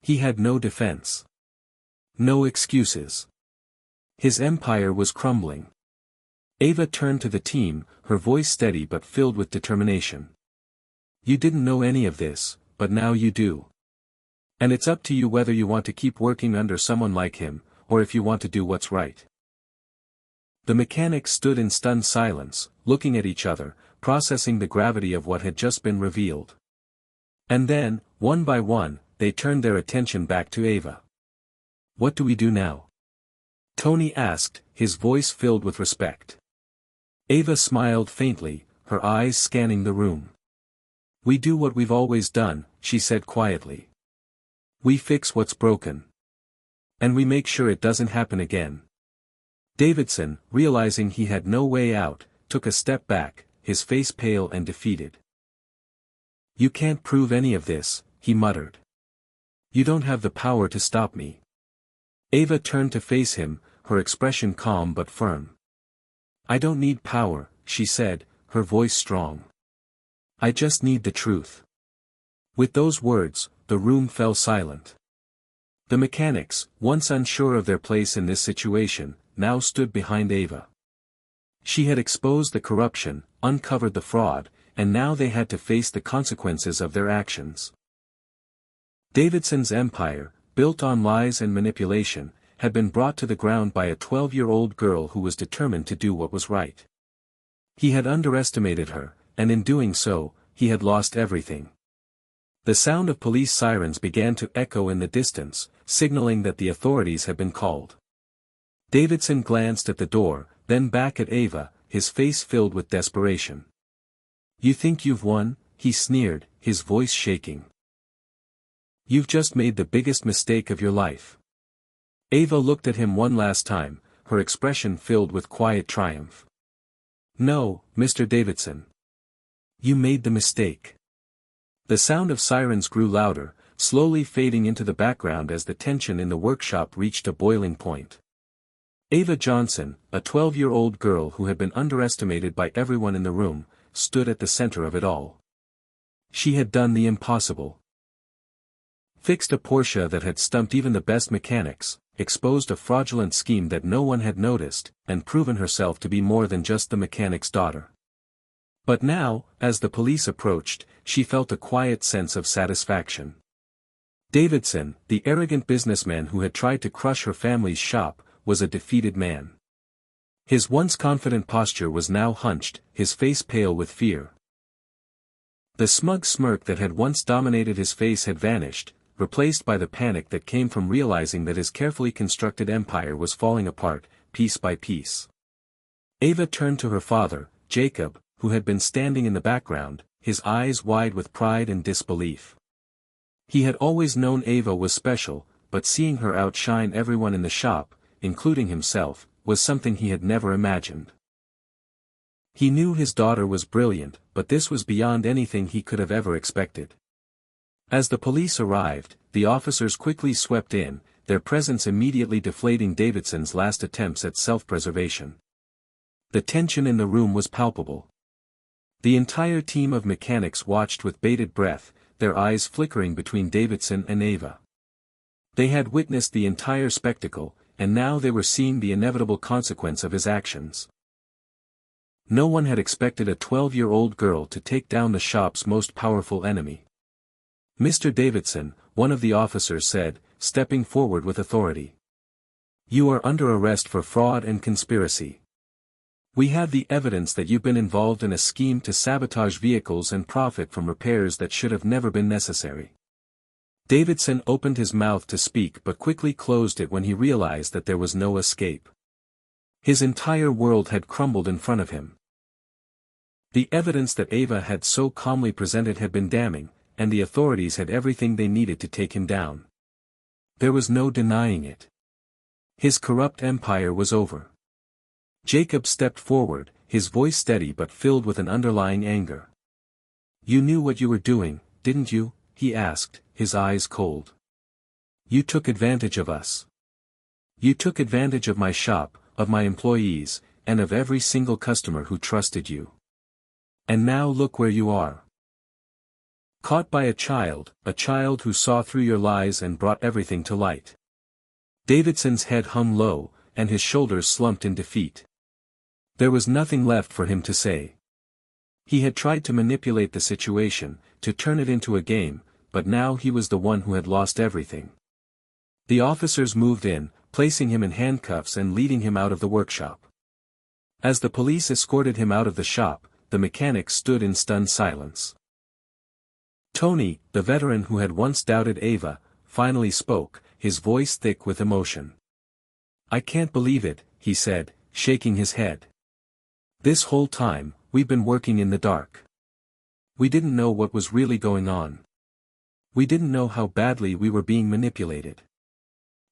He had no defense. No excuses. His empire was crumbling. Ava turned to the team, her voice steady but filled with determination. You didn't know any of this, but now you do. And it's up to you whether you want to keep working under someone like him, or if you want to do what's right. The mechanics stood in stunned silence, looking at each other, processing the gravity of what had just been revealed. And then, one by one, they turned their attention back to Ava. What do we do now? Tony asked, his voice filled with respect. Ava smiled faintly, her eyes scanning the room. We do what we've always done, she said quietly. We fix what's broken. And we make sure it doesn't happen again. Davidson, realizing he had no way out, took a step back, his face pale and defeated. You can't prove any of this, he muttered. You don't have the power to stop me. Ava turned to face him, her expression calm but firm. I don't need power, she said, her voice strong. I just need the truth. With those words, the room fell silent. The mechanics, once unsure of their place in this situation, now stood behind Ava. She had exposed the corruption, uncovered the fraud, and now they had to face the consequences of their actions. Davidson's empire, built on lies and manipulation, had been brought to the ground by a 12-year-old girl who was determined to do what was right. He had underestimated her, and in doing so, he had lost everything. The sound of police sirens began to echo in the distance, signaling that the authorities had been called. Davidson glanced at the door, then back at Ava, his face filled with desperation. You think you've won? He sneered, his voice shaking. You've just made the biggest mistake of your life. Ava looked at him one last time, her expression filled with quiet triumph. No, Mr. Davidson. You made the mistake. The sound of sirens grew louder, slowly fading into the background as the tension in the workshop reached a boiling point. Ava Johnson, a 12-year-old girl who had been underestimated by everyone in the room, stood at the center of it all. She had done the impossible. Fixed a Porsche that had stumped even the best mechanics, exposed a fraudulent scheme that no one had noticed, and proven herself to be more than just the mechanic's daughter. But now, as the police approached, she felt a quiet sense of satisfaction. Davidson, the arrogant businessman who had tried to crush her family's shop, was a defeated man. His once confident posture was now hunched, his face pale with fear. The smug smirk that had once dominated his face had vanished, replaced by the panic that came from realizing that his carefully constructed empire was falling apart, piece by piece. Ava turned to her father, Jacob, who had been standing in the background, his eyes wide with pride and disbelief. He had always known Ava was special, but seeing her outshine everyone in the shop, including himself, was something he had never imagined. He knew his daughter was brilliant, but this was beyond anything he could have ever expected. As the police arrived, the officers quickly swept in, their presence immediately deflating Davidson's last attempts at self-preservation. The tension in the room was palpable. The entire team of mechanics watched with bated breath, their eyes flickering between Davidson and Ava. They had witnessed the entire spectacle, and now they were seeing the inevitable consequence of his actions. No one had expected a 12-year-old girl to take down the shop's most powerful enemy. "Mr. Davidson," one of the officers said, stepping forward with authority. "You are under arrest for fraud and conspiracy. We have the evidence that you've been involved in a scheme to sabotage vehicles and profit from repairs that should have never been necessary." Davidson opened his mouth to speak but quickly closed it when he realized that there was no escape. His entire world had crumbled in front of him. The evidence that Ava had so calmly presented had been damning, and the authorities had everything they needed to take him down. There was no denying it. His corrupt empire was over. Jacob stepped forward, his voice steady but filled with an underlying anger. "You knew what you were doing, didn't you?" he asked, his eyes cold. "You took advantage of us. You took advantage of my shop, of my employees, and of every single customer who trusted you. And now look where you are. Caught by a child who saw through your lies and brought everything to light." Davidson's head hung low, and his shoulders slumped in defeat. There was nothing left for him to say. He had tried to manipulate the situation, to turn it into a game, but now he was the one who had lost everything. The officers moved in, placing him in handcuffs and leading him out of the workshop. As the police escorted him out of the shop, the mechanic stood in stunned silence. Tony, the veteran who had once doubted Ava, finally spoke, his voice thick with emotion. "I can't believe it," he said, shaking his head. "This whole time, we've been working in the dark. We didn't know what was really going on. We didn't know how badly we were being manipulated."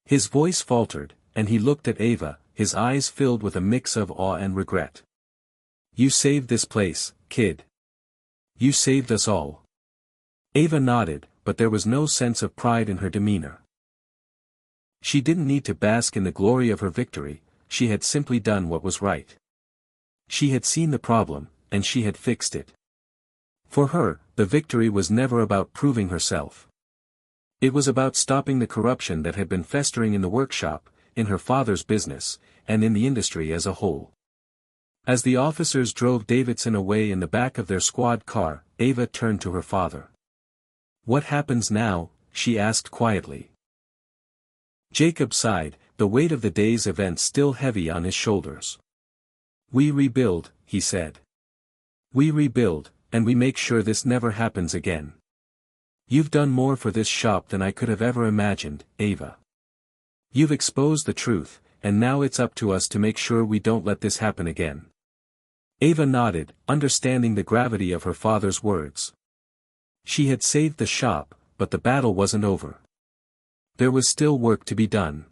His voice faltered, and he looked at Ava, his eyes filled with a mix of awe and regret. "You saved this place, kid. You saved us all." Ava nodded, but there was no sense of pride in her demeanor. She didn't need to bask in the glory of her victory, she had simply done what was right. She had seen the problem, and she had fixed it. For her, the victory was never about proving herself. It was about stopping the corruption that had been festering in the workshop, in her father's business, and in the industry as a whole. As the officers drove Davidson away in the back of their squad car, Ava turned to her father. "What happens now?" she asked quietly. Jacob sighed, the weight of the day's events still heavy on his shoulders. "We rebuild," he said. "We rebuild, and we make sure this never happens again. You've done more for this shop than I could have ever imagined, Ava. You've exposed the truth, and now it's up to us to make sure we don't let this happen again." Ava nodded, understanding the gravity of her father's words. She had saved the shop, but the battle wasn't over. There was still work to be done.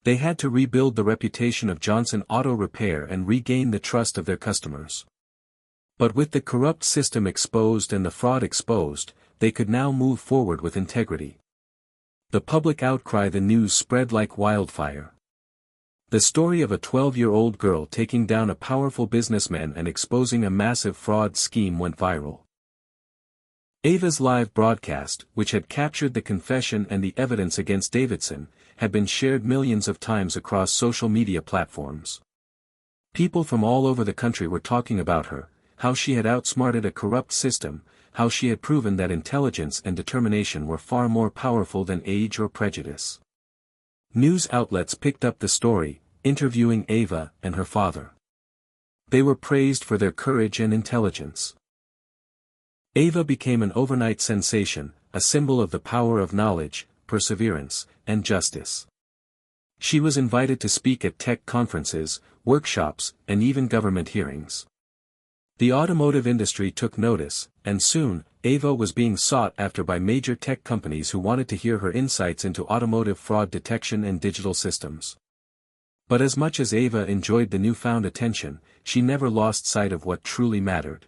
They had to rebuild the reputation of Johnson Auto Repair and regain the trust of their customers. But with the corrupt system exposed and the fraud exposed, they could now move forward with integrity. The public outcry, the news spread like wildfire. The story of a 12-year-old girl taking down a powerful businessman and exposing a massive fraud scheme went viral. Ava's live broadcast, which had captured the confession and the evidence against Davidson, had been shared millions of times across social media platforms. People from all over the country were talking about her, how she had outsmarted a corrupt system, how she had proven that intelligence and determination were far more powerful than age or prejudice. News outlets picked up the story, interviewing Ava and her father. They were praised for their courage and intelligence. Ava became an overnight sensation, a symbol of the power of knowledge, perseverance, and justice. She was invited to speak at tech conferences, workshops, and even government hearings. The automotive industry took notice, and soon, Ava was being sought after by major tech companies who wanted to hear her insights into automotive fraud detection and digital systems. But as much as Ava enjoyed the newfound attention, she never lost sight of what truly mattered.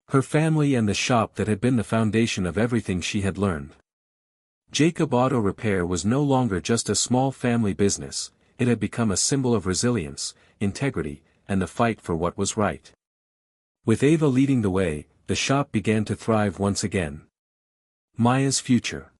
Her family and the shop that had been the foundation of everything she had learned. Jacob Auto Repair was no longer just a small family business, it had become a symbol of resilience, integrity, and the fight for what was right. With Ava leading the way, the shop began to thrive once again. Maya's future.